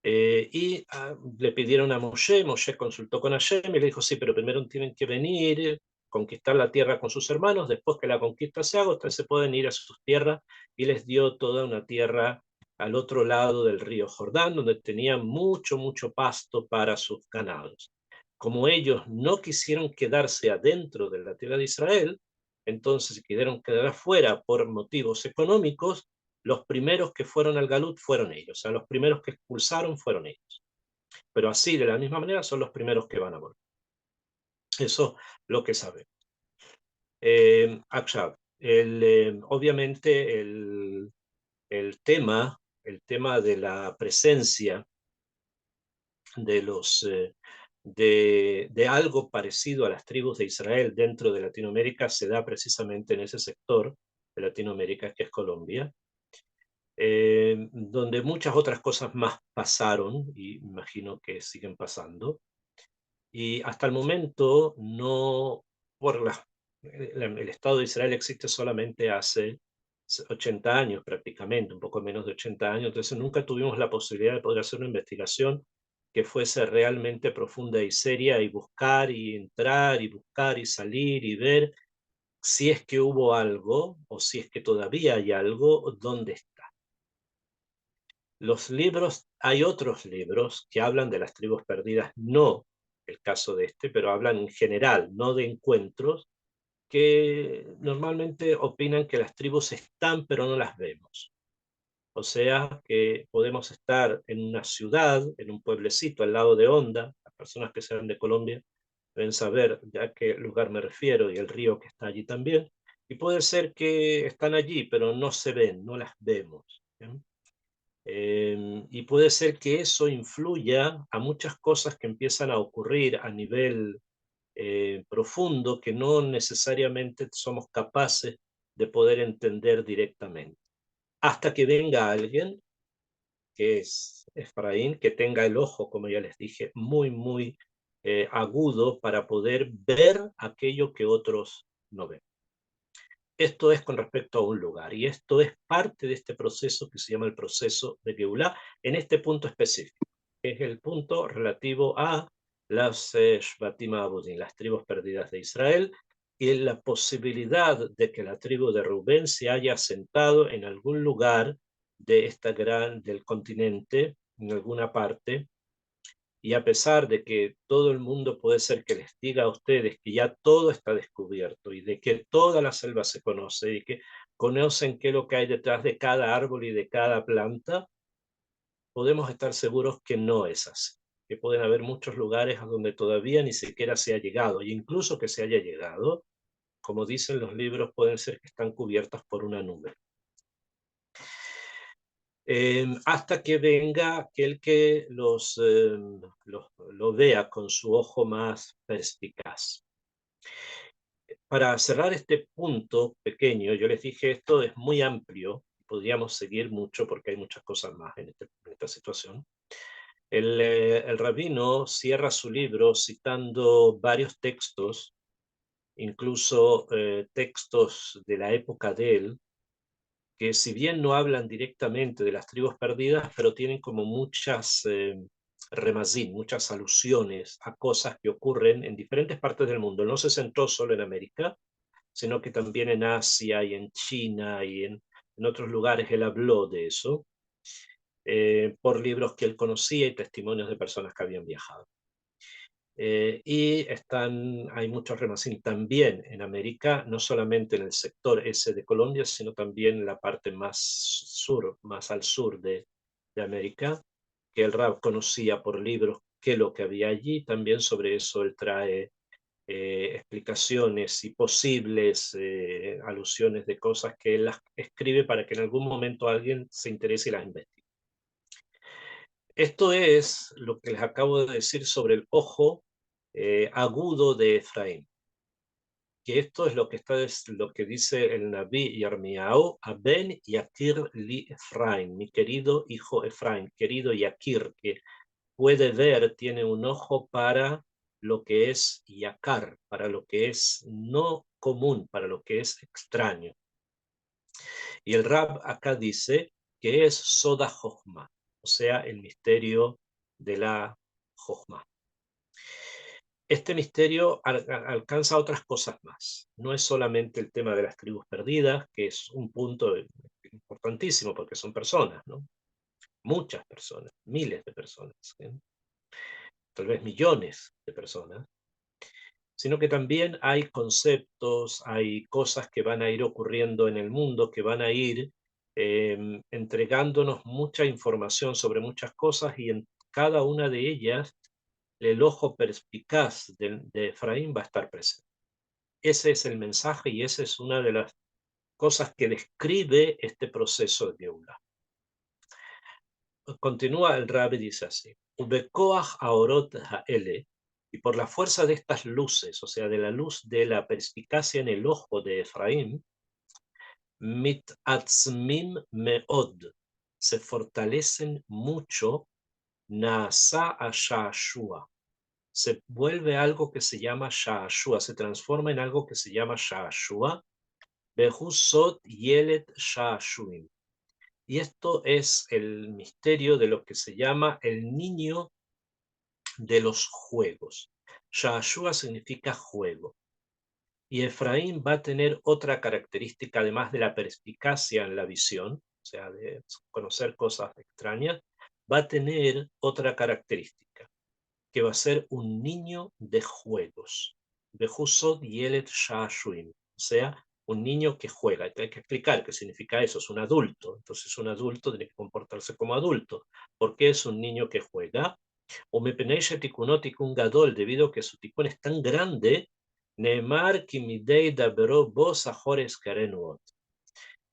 Le pidieron a Moshe, Moshe consultó con Hashem y le dijo: sí, pero primero tienen que venir, conquistar la tierra con sus hermanos, después que la conquista se haga, ustedes se pueden ir a sus tierras, y les dio toda una tierra al otro lado del río Jordán, donde tenían mucho, mucho pasto para sus ganados. Como ellos no quisieron quedarse adentro de la tierra de Israel, entonces se quisieron quedar afuera por motivos económicos. Los primeros que fueron al Galut fueron ellos, o sea, los primeros que expulsaron fueron ellos. Pero así, de la misma manera, son los primeros que van a volver. Eso lo que sabemos. Akshab, obviamente el tema de la presencia de de algo parecido a las tribus de Israel dentro de Latinoamérica se da precisamente en ese sector de Latinoamérica que es Colombia, donde muchas otras cosas más pasaron y imagino que siguen pasando. Y hasta el momento no, por el Estado de Israel existe solamente hace 80 años prácticamente, un poco menos de 80 años, entonces nunca tuvimos la posibilidad de poder hacer una investigación que fuese realmente profunda y seria y buscar y entrar y buscar y salir y ver si es que hubo algo o si es que todavía hay algo, dónde está. Los libros, hay otros libros que hablan de las tribus perdidas, no el caso de este, pero hablan en general, no de encuentros, que normalmente opinan que las tribus están, pero no las vemos. O sea, que podemos estar en una ciudad, en un pueblecito al lado de Honda. Las personas que sean de Colombia deben saber de a qué lugar me refiero y el río que está allí también. Y puede ser que están allí, pero no se ven, no las vemos. ¿Bien? Y puede ser que eso influya a muchas cosas que empiezan a ocurrir a nivel profundo que no necesariamente somos capaces de poder entender directamente. Hasta que venga alguien, que es Efraín, que tenga el ojo, como ya les dije, muy, muy agudo para poder ver aquello que otros no ven. Esto es con respecto a un lugar, y esto es parte de este proceso que se llama el proceso de Geulah, en este punto específico, que es el punto relativo a las Shvatim Abudim, las tribus perdidas de Israel, y la posibilidad de que la tribu de Rubén se haya asentado en algún lugar de del continente, en alguna parte, y a pesar de que todo el mundo puede ser que les diga a ustedes que ya todo está descubierto y de que toda la selva se conoce y que conocen qué es lo que hay detrás de cada árbol y de cada planta, podemos estar seguros que no es así. Que pueden haber muchos lugares a donde todavía ni siquiera se ha llegado, e incluso que se haya llegado, como dicen los libros, pueden ser que están cubiertas por una nube. Hasta que venga aquel que lo vea con su ojo más perspicaz. Para cerrar este punto pequeño, yo les dije, esto es muy amplio, podríamos seguir mucho porque hay muchas cosas más en esta situación. El rabino cierra su libro citando varios textos, incluso textos de la época de él, que si bien no hablan directamente de las tribus perdidas, pero tienen como muchas remazín, muchas alusiones a cosas que ocurren en diferentes partes del mundo. No se centró solo en América, sino que también en Asia y en China y en otros lugares él habló de eso, por libros que él conocía y testimonios de personas que habían viajado. Hay muchos remacín también en América, no solamente en el sector ese de Colombia, sino también en la parte más sur, más al sur de América, que el Rab conocía por libros que lo que había allí. También sobre eso él trae explicaciones y posibles alusiones de cosas que él las escribe para que en algún momento alguien se interese y las investigue. Esto es lo que les acabo de decir sobre el ojo agudo de Efraín. Que esto es lo que dice el Nabí Yirmiyahu, Aben Yakir li Efraín, mi querido hijo Efraín, querido Yakir, que puede ver, tiene un ojo para lo que es yakar, para lo que es no común, para lo que es extraño. Y el Rab acá dice que es Soda Jochma, o sea, el misterio de la Jochma. Este misterio alcanza otras cosas más. No es solamente el tema de las tribus perdidas, que es un punto importantísimo porque son personas, ¿no? Muchas personas, miles de personas, ¿sí? Tal vez millones de personas, sino que también hay conceptos, hay cosas que van a ir ocurriendo en el mundo, que van a ir entregándonos mucha información sobre muchas cosas, y en cada una de ellas el ojo perspicaz de Efraín va a estar presente. Ese es el mensaje y esa es una de las cosas que describe este proceso de Geulah. Continúa el Rabbi, dice así: Ubekoach aorot ha'ele, y por la fuerza de estas luces, o sea, de la luz de la perspicacia en el ojo de Efraín, mitatzmim meod, se fortalecen mucho, naasa a shashua, se vuelve algo que se llama shashua, se transforma en algo que se llama shashua, behusot yelet shashuim. Y esto es el misterio de lo que se llama el niño de los juegos. Shashua significa juego. Y Efraín va a tener otra característica, además de la perspicacia en la visión, o sea, de conocer cosas extrañas, va a tener otra característica, que va a ser un niño de juegos, Behusot Yelet Sha'ashuim, o sea, un niño que juega. Hay que explicar qué significa eso, es un adulto, entonces un adulto tiene que comportarse como adulto. ¿Por qué es un niño que juega? O me peneisha tikunot tikun gadol, debido a que su tikun es tan grande, Neemar ki midei dabero vos ajores karenuot.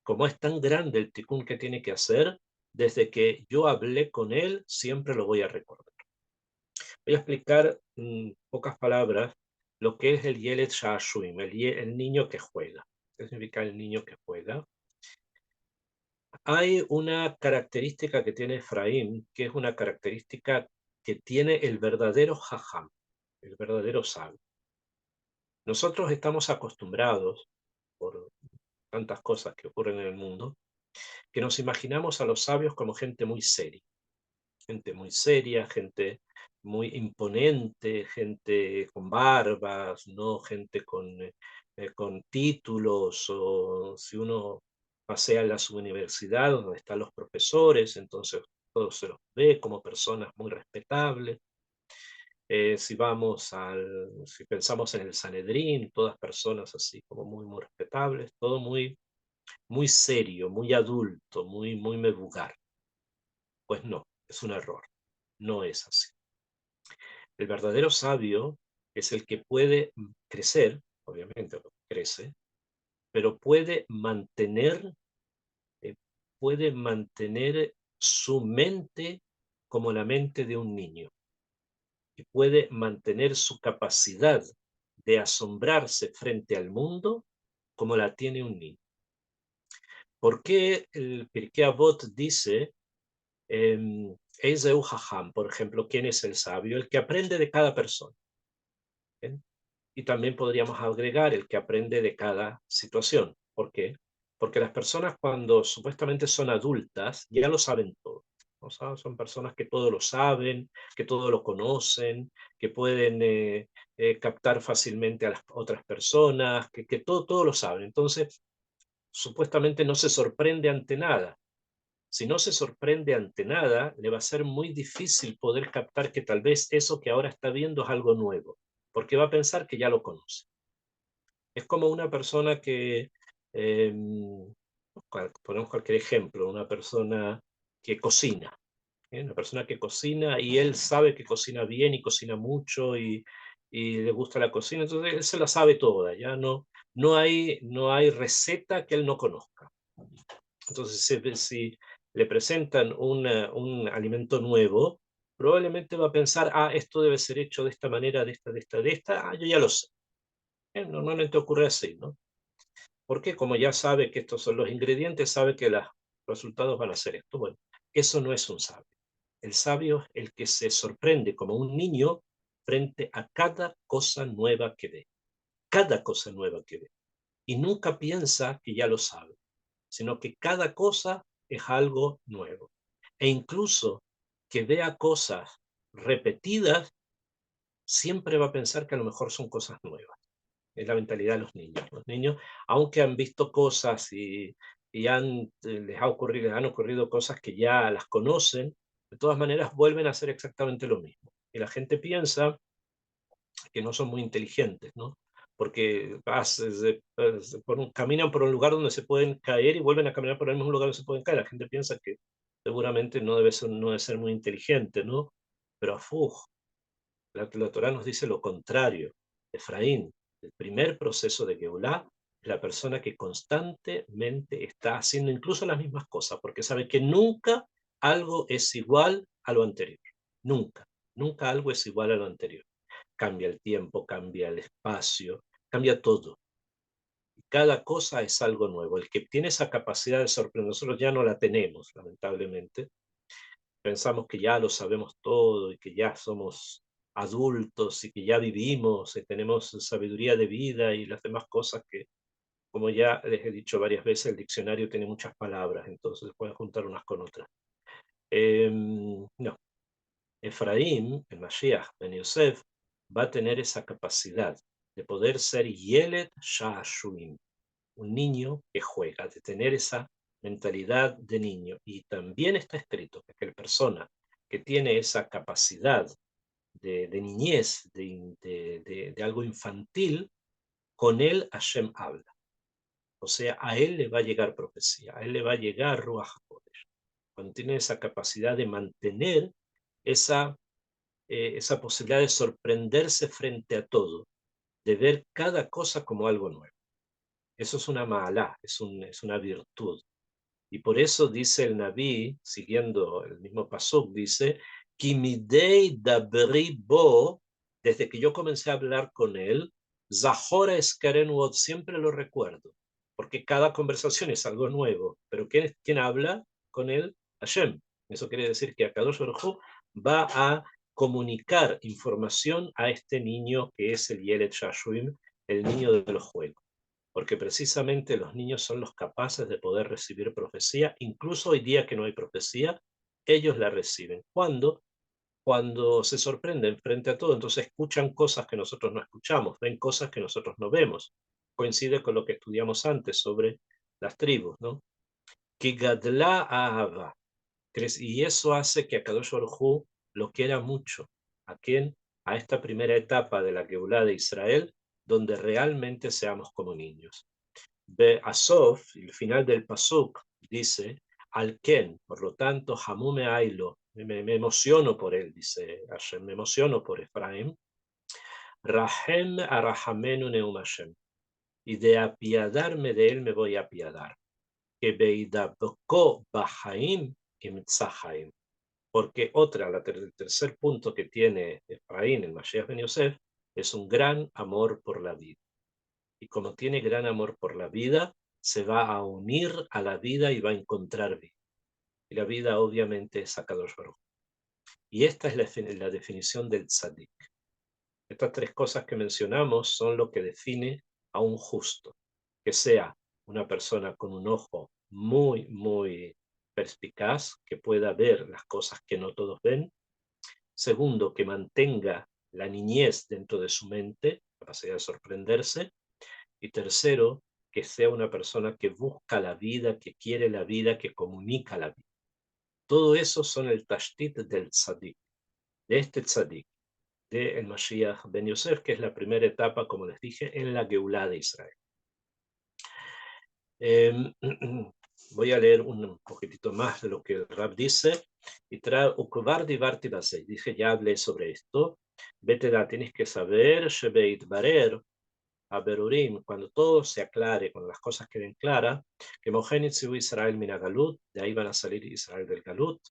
Como es tan grande el tikun que tiene que hacer, desde que yo hablé con él, siempre lo voy a recordar. Voy a explicar en pocas palabras lo que es el Yelet Sha'ashuim, el niño que juega. ¿Qué significa el niño que juega? Hay una característica que tiene Efraín, que es una característica que tiene el verdadero Jajam, el verdadero sabio. Nosotros estamos acostumbrados, por tantas cosas que ocurren en el mundo, que nos imaginamos a los sabios como gente muy seria, gente muy imponente, gente con barbas, ¿no? Gente con títulos, o si uno pasea en la subuniversidad donde están los profesores, entonces todos se los ve como personas muy respetables. Si pensamos en el Sanedrín, todas personas así como muy, muy respetables, todo muy, muy serio, muy adulto, muy, muy medugar. Pues no, es un error, no es así. El verdadero sabio es el que puede crecer, obviamente crece, pero eh, puede mantener su mente como la mente de un niño, y puede mantener su capacidad de asombrarse frente al mundo como la tiene un niño. ¿Por qué el Pirkei Avot dice, Eizeu Jajam, por ejemplo, quién es el sabio? El que aprende de cada persona. ¿Bien? Y también podríamos agregar el que aprende de cada situación. ¿Por qué? Porque las personas cuando supuestamente son adultas ya lo saben todo. O sea, son personas que todo lo saben, que todo lo conocen, que pueden captar fácilmente a las otras personas, que todo lo saben. Entonces, supuestamente no se sorprende ante nada. Si no se sorprende ante nada, le va a ser muy difícil poder captar que tal vez eso que ahora está viendo es algo nuevo, porque va a pensar que ya lo conoce. Es como una persona que, eh, ponemos cualquier ejemplo, una persona que cocina, ¿eh? Una persona que cocina y él sabe que cocina bien y cocina mucho y le gusta la cocina, entonces él se la sabe toda, ya no hay receta que él no conozca. Entonces, si le presentan un alimento nuevo, probablemente va a pensar, esto debe ser hecho de esta manera, de esta, yo ya lo sé. Normalmente ocurre así, ¿no? Porque como ya sabe que estos son los ingredientes, sabe que los resultados van a ser esto. Bueno, eso no es un sabio. El sabio es el que se sorprende como un niño frente a cada cosa nueva que ve. Cada cosa nueva que ve. Y nunca piensa que ya lo sabe, sino que cada cosa es algo nuevo. E incluso que vea cosas repetidas, siempre va a pensar que a lo mejor son cosas nuevas. Es la mentalidad de los niños. Los niños, aunque han visto cosas les han ocurrido cosas que ya las conocen, de todas maneras vuelven a hacer exactamente lo mismo. Y la gente piensa que no son muy inteligentes, ¿no? Porque caminan por un lugar donde se pueden caer y vuelven a caminar por el mismo lugar donde se pueden caer. La gente piensa que seguramente no debe ser muy inteligente, ¿no? Pero afuj, la Torá nos dice lo contrario. Efraín, el primer proceso de Geulah, es la persona que constantemente está haciendo incluso las mismas cosas, porque sabe que nunca algo es igual a lo anterior. Nunca, nunca algo es igual a lo anterior. Cambia el tiempo, cambia el espacio, cambia todo. Y cada cosa es algo nuevo. El que tiene esa capacidad de sorprender, nosotros ya no la tenemos, lamentablemente. Pensamos que ya lo sabemos todo y que ya somos adultos y que ya vivimos y tenemos sabiduría de vida y las demás cosas que, como ya les he dicho varias veces, el diccionario tiene muchas palabras, entonces se pueden juntar unas con otras. No, Efraín, el Mashiach Ben Yosef, va a tener esa capacidad de poder ser Yelet Sha'ashuim, un niño que juega, de tener esa mentalidad de niño. Y también está escrito que aquella persona que tiene esa capacidad de niñez, de algo infantil, con él Hashem habla. O sea, a él le va a llegar profecía, a él le va a llegar Ruach HaKodesh. Cuando tiene esa capacidad de mantener esa, esa posibilidad de sorprenderse frente a todo, de ver cada cosa como algo nuevo. Eso es una ma'alá, es una virtud. Y por eso dice el Naví, siguiendo el mismo pasuk, dice, Kimidei dabri bo, desde que yo comencé a hablar con él, Zahora Eskarenu, siempre lo recuerdo, porque cada conversación es algo nuevo. Pero ¿quién habla con él? Hashem. Eso quiere decir que Akadosh Baruj Hu va a comunicar información a este niño que es el Yelet Shashuim, el niño de los juegos, porque precisamente los niños son los capaces de poder recibir profecía, incluso hoy día que no hay profecía, ellos la reciben. ¿Cuándo? Cuando se sorprenden frente a todo, entonces escuchan cosas que nosotros no escuchamos, ven cosas que nosotros no vemos. Coincide con lo que estudiamos antes sobre las tribus, ¿no? Que gadla ahava, y eso hace que a Kadosh Baruj Hu lo quiera mucho. ¿A quién? A esta primera etapa de la Geulá de Israel, donde realmente seamos como niños. De Asof, el final del Pasuk, dice, al Ken, por lo tanto, Hamume Ailo, me emociono por él, dice Hashem, me emociono por Efraín, Rahem Arahamenu Neum Hashem, y de apiadarme de él me voy a apiadar, que Beidabko Bahaim Imtzahaim, porque el tercer punto que tiene Efraín, el Mashiach ben Yosef, es un gran amor por la vida. Y como tiene gran amor por la vida, se va a unir a la vida y va a encontrar vida. Y la vida obviamente es Akadosh Baruj. Y esta es la definición del tzadik. Estas tres cosas que mencionamos son lo que define a un justo, que sea una persona con un ojo muy, muy perspicaz, que pueda ver las cosas que no todos ven. Segundo, que mantenga la niñez dentro de su mente, capacidad de sorprenderse. Y tercero, que sea una persona que busca la vida, que quiere la vida, que comunica la vida. Todo eso son el tashtit del tzadik, de este tzadik, de el Mashiach ben Yosef, que es la primera etapa, como les dije, en la Geulá de Israel. Voy a leer un poquitito más de lo que el Rab dice. Y trae Ukvardi Varti Basei. Dije, ya hablé sobre esto. Vete, tienes que saber, Shebeit Barer, a Berurim, cuando todo se aclare, cuando las cosas queden claras, que Mohenit Sibu Israel mina Galut, de ahí van a salir Israel del Galut,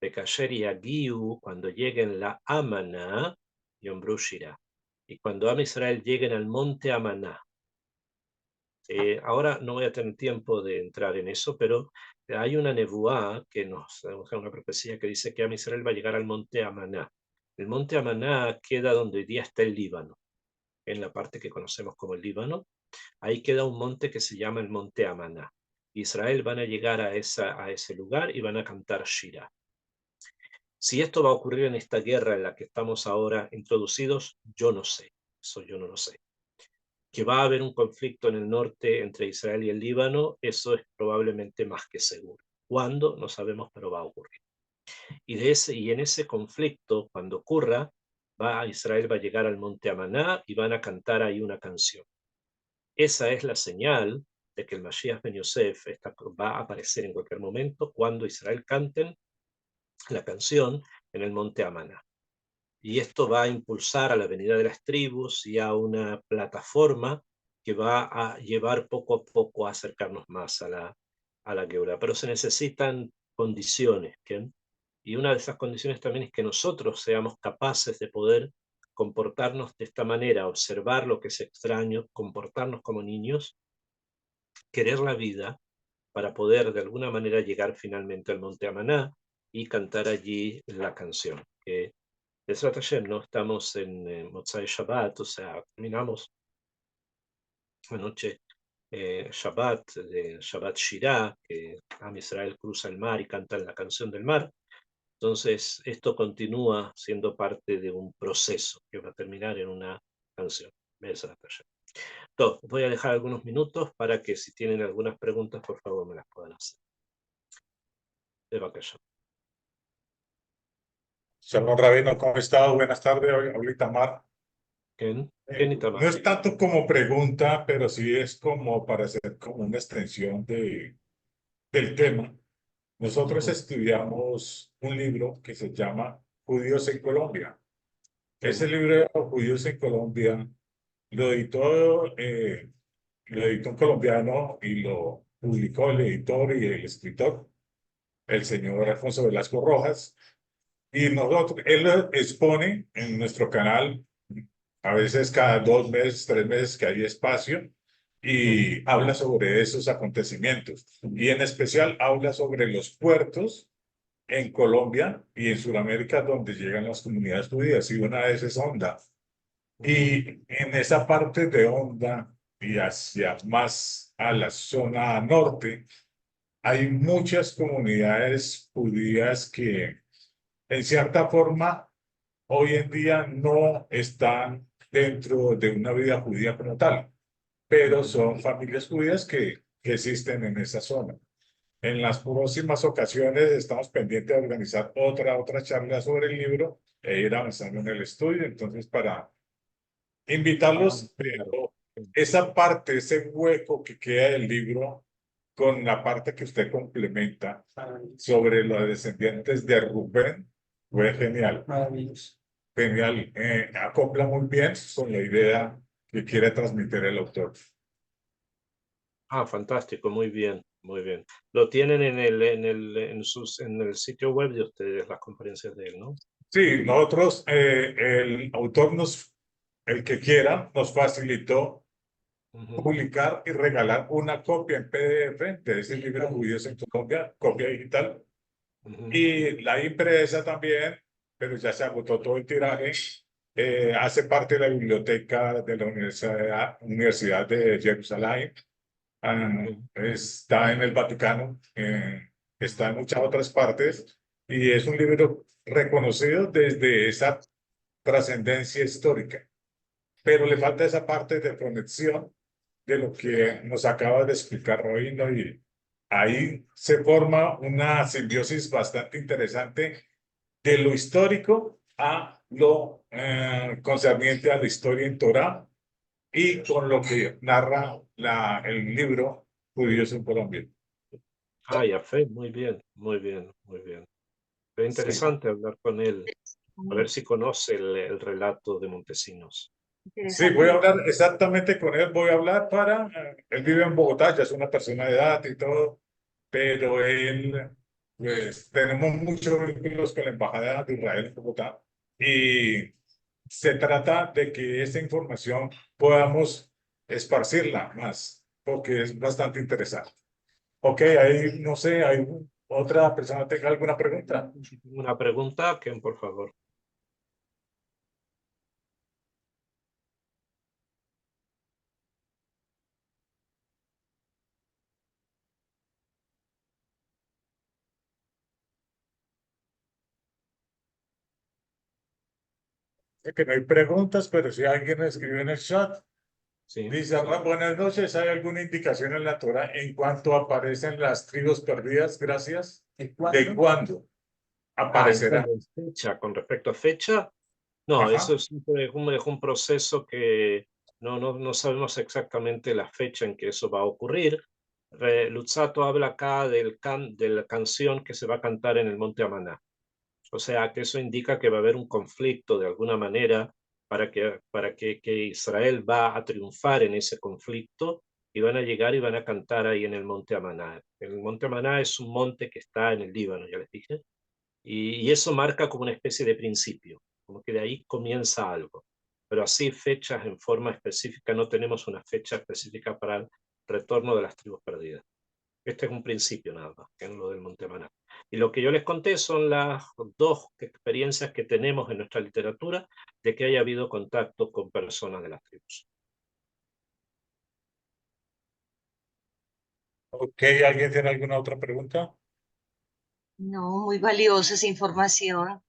Bekasher y Agiu, cuando lleguen la Amana, Yom Brushira, y cuando Am Israel lleguen al monte Amaná. Ahora no voy a tener tiempo de entrar en eso, pero hay una nebuá que nos da una profecía que dice que Am Israel va a llegar al monte Amaná. El monte Amaná queda donde hoy día está el Líbano, en la parte que conocemos como el Líbano. Ahí queda un monte que se llama el monte Amaná. Israel van a llegar a ese lugar y van a cantar Shira. Si esto va a ocurrir en esta guerra en la que estamos ahora introducidos, yo no sé. Eso yo no lo sé. Que va a haber un conflicto en el norte entre Israel y el Líbano, eso es probablemente más que seguro. ¿Cuándo? No sabemos, pero va a ocurrir. Y en ese conflicto, cuando ocurra, Israel va a llegar al monte Amaná y van a cantar ahí una canción. Esa es la señal de que el Mashiach ben Yosef va a aparecer en cualquier momento cuando Israel canten la canción en el monte Amaná. Y esto va a impulsar a la venida de las tribus y a una plataforma que va a llevar poco a poco a acercarnos más a la Geula. Pero se necesitan condiciones. ¿Qué? Y una de esas condiciones también es que nosotros seamos capaces de poder comportarnos de esta manera, observar lo que es extraño, comportarnos como niños, querer la vida para poder de alguna manera llegar finalmente al monte Amaná y cantar allí la canción. Que Besrat Hashem, no estamos en Motzai Shabbat, o sea, terminamos la noche Shabbat, de Shabbat Shirah, que Am Israel cruza el mar y cantan la canción del mar. Entonces, esto continúa siendo parte de un proceso que va a terminar en una canción. Besrat Hashem. Entonces, voy a dejar algunos minutos para que si tienen algunas preguntas, por favor, me las puedan hacer. בבקשה.
Shalom Rabino, ¿cómo has estado? Buenas tardes, ahorita Mar.
כן, כן,
No
איתמר.
es tanto como pregunta, pero sí es como para hacer como una extensión del tema. Nosotros estudiamos un libro que se llama Judíos en Colombia. Ese
כן,
libro, Judíos en Colombia, lo editó, eh, lo editó un colombiano y lo publicó el editor y el escritor, el señor Alfonso Velasco Rojas. Y nosotros, él lo expone en nuestro canal, a veces cada 2 meses, 3 meses que hay espacio, y habla sobre esos acontecimientos. Y en especial habla sobre los puertos en Colombia y en Sudamérica donde llegan las comunidades judías, y una de esas es Honda. Y en esa parte de Honda y hacia más a la zona norte, hay muchas comunidades judías que en cierta forma hoy en día no están dentro de una vida judía como tal, pero son familias judías que existen en esa zona. En las próximas ocasiones estamos pendientes de organizar otra charla sobre el libro e ir avanzando en el estudio. Entonces, para invitarlos, pero esa parte, ese hueco que queda del libro con la parte que usted complementa sobre los descendientes de Rubén, fue genial. Maravilloso. Genial, acopla muy bien con la idea que quiere transmitir el autor.
fantástico, muy bien, muy bien. Lo tienen en el sitio web de ustedes, las conferencias de él, ¿no?
Sí, nosotros, el autor el que quiera, nos facilitó publicar y regalar una copia en PDF de ese libro Judíos en Colombia, copia digital, y la impresa también, pero ya se agotó todo el tiraje. Hace parte de la biblioteca de la Universidad de Jerusalén. Está en el Vaticano, está en muchas otras partes, y es un libro reconocido desde esa trascendencia histórica, pero le falta esa parte de conexión de lo que nos acaba de explicar Robino, y ahí se forma una simbiosis bastante interesante de lo histórico a lo concerniente a la historia en Torah y con lo que narra el libro Judíos en Colombia.
Ya fe, muy bien, muy bien, muy bien. Fue
Sí.
interesante hablar con él, a ver si conoce el relato de Montesinos.
Sí, voy a hablar exactamente con él, voy a hablar él vive en Bogotá, ya es una persona de edad y todo, pero él, pues, tenemos muchos vínculos con la Embajada de Israel en Bogotá, y se trata de que esta información podamos esparcirla más, porque es bastante interesante. Ok, ahí no sé, ¿hay otra persona tenga alguna pregunta?
Una pregunta, Ken, por favor.
Sé que no hay preguntas, pero si alguien escribe en el chat,
Sí.
dice: Buenas noches, ¿hay alguna indicación en la Torah en cuanto aparecen las tribus perdidas? Gracias. ¿De cuándo aparecerán?
Fecha, con respecto a fecha, no, eso
Ajá.
es un proceso que no sabemos exactamente la fecha en que eso va a ocurrir. Luzzatto habla acá de la canción que se va a cantar en el Monte Amaná. O sea, que eso indica que va a haber un conflicto de alguna manera que Israel va a triunfar en ese conflicto y van a llegar y van a cantar ahí en el Monte Amaná. El Monte Amaná es un monte que está en el Líbano, ya les dije, y eso marca como una especie de principio, como que de ahí comienza algo. Pero así fechas en forma específica, no tenemos una fecha específica para el retorno de las tribus perdidas. Este es un principio nada más, que es lo del Monte Maná. Y lo que yo les conté son las dos experiencias que tenemos en nuestra literatura de que haya habido contacto con personas de las tribus.
Ok, ¿alguien tiene alguna otra pregunta?
No, muy valiosa esa información,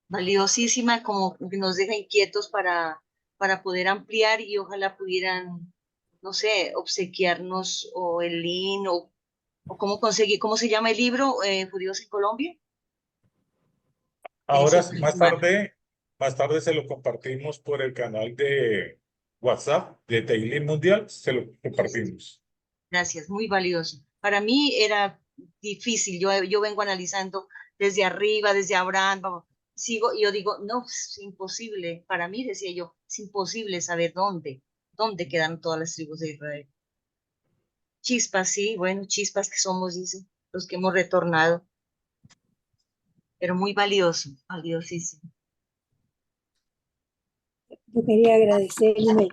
valiosísima, como que nos deja inquietos para poder ampliar y ojalá pudieran, no sé, obsequiarnos o el link o ¿O cómo conseguí, cómo se llama el libro, Judíos en Colombia?
Ahora,
Ese,
más tarde se lo compartimos por el canal de WhatsApp de Teilín Mundial, se lo compartimos.
gracias, muy valioso. Para mí era difícil, yo vengo analizando desde arriba, desde Abraham, sigo, y yo digo, no, es imposible. Para mí, decía yo, es imposible saber dónde quedan todas las tribus de Israel. Chispas, sí, bueno, chispas que somos, dice, los que hemos retornado. Pero muy valioso, valiosísimo.
Yo quería agradecerle.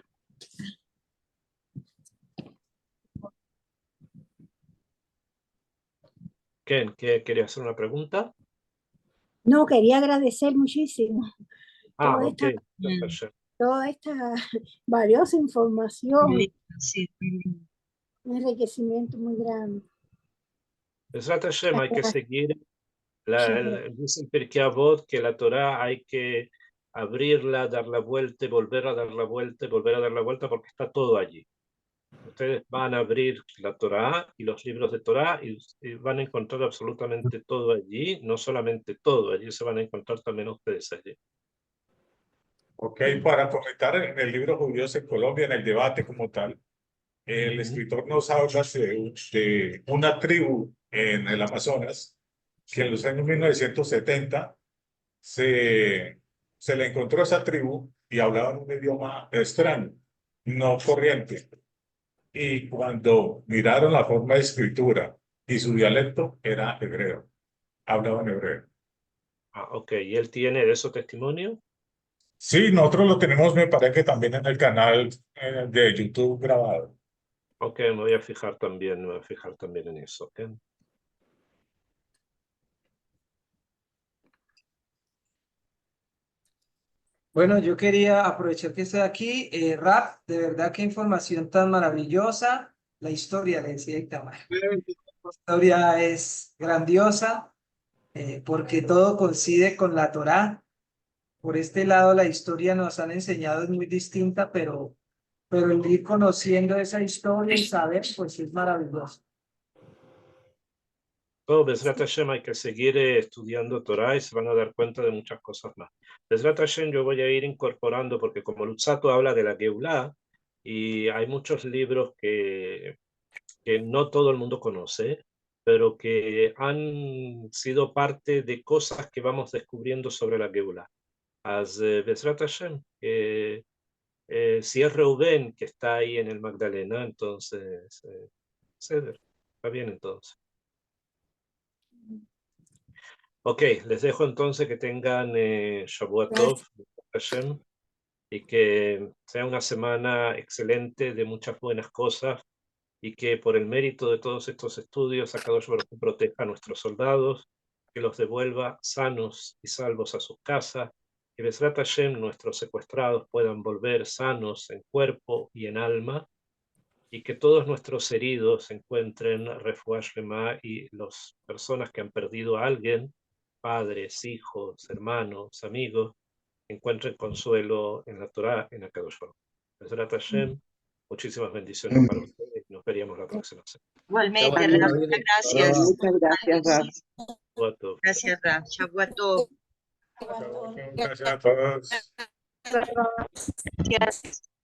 Ken, ¿qué quería hacer una pregunta?
No, quería agradecer muchísimo
Ah,
toda
ok.
esta, toda esta valiosa información,
Sí, sí.
un enriquecimiento muy grande.
Besrat Hashem, hay que seguir, dice el Pirkei Avot que la Torá hay que abrirla, dar la vuelta y volver a dar la vuelta y volver a dar la vuelta porque está todo allí. Ustedes van a abrir la Torá y los libros de Torá y van a encontrar absolutamente todo allí, no solamente todo, allí se van a encontrar también ustedes allí.
Ok, para comentar en el libro Judíos en Colombia, en el debate como tal, el escritor nos habla de una tribu en el Amazonas que en los años 1970 se le encontró esa tribu y hablaban un idioma extraño, no corriente. Y cuando miraron la forma de escritura y su dialecto era hebreo, hablaban hebreo.
Ah, ok. ¿Y él tiene de eso testimonio?
Sí, nosotros lo tenemos, me parece que también en el canal de YouTube grabado.
Ok, me voy a fijar también, en eso. ¿Ok?
Bueno, yo quería aprovechar que estoy aquí. Raf, de verdad qué información tan maravillosa. La historia, le decía Itamar. La historia es grandiosa porque todo coincide con la Torá. Por este lado, la historia nos han enseñado es muy distinta, pero el ir conociendo esa historia y saber, pues es maravilloso.
Todo Besrat Hashem hay que seguir estudiando Torah y se van a dar cuenta de muchas cosas más. Besrat Hashem yo voy a ir incorporando, porque como Luzzatto habla de la Geulah, y hay muchos libros que no todo el mundo conoce, pero que han sido parte de cosas que vamos descubriendo sobre la Geulah. Besrat Hashem, si es Reuben que está ahí en el Magdalena, entonces, Seder, está bien entonces. Ok, les dejo entonces que tengan Shavua Tov, Hashem, y que sea una semana excelente de muchas buenas cosas y que por el mérito de todos estos estudios, Akadosh Baruj Hu proteja a nuestros soldados, que los devuelva sanos y salvos a sus casas, que Besrat Hashem, nuestros secuestrados, puedan volver sanos en cuerpo y en alma, y que todos nuestros heridos encuentren refuah shlema y las personas que han perdido a alguien, padres, hijos, hermanos, amigos, encuentren consuelo en la Torá, en Akadosh Baruj Hu. Besrat Hashem, muchísimas bendiciones para ustedes y nos veríamos la próxima semana.
Igualmente, Raf, muchas gracias.
Muchas gracias, Raf.
Shavua Tov.
Gracias, Raf. Shavua Tov.
Gracias a todos.
Gracias.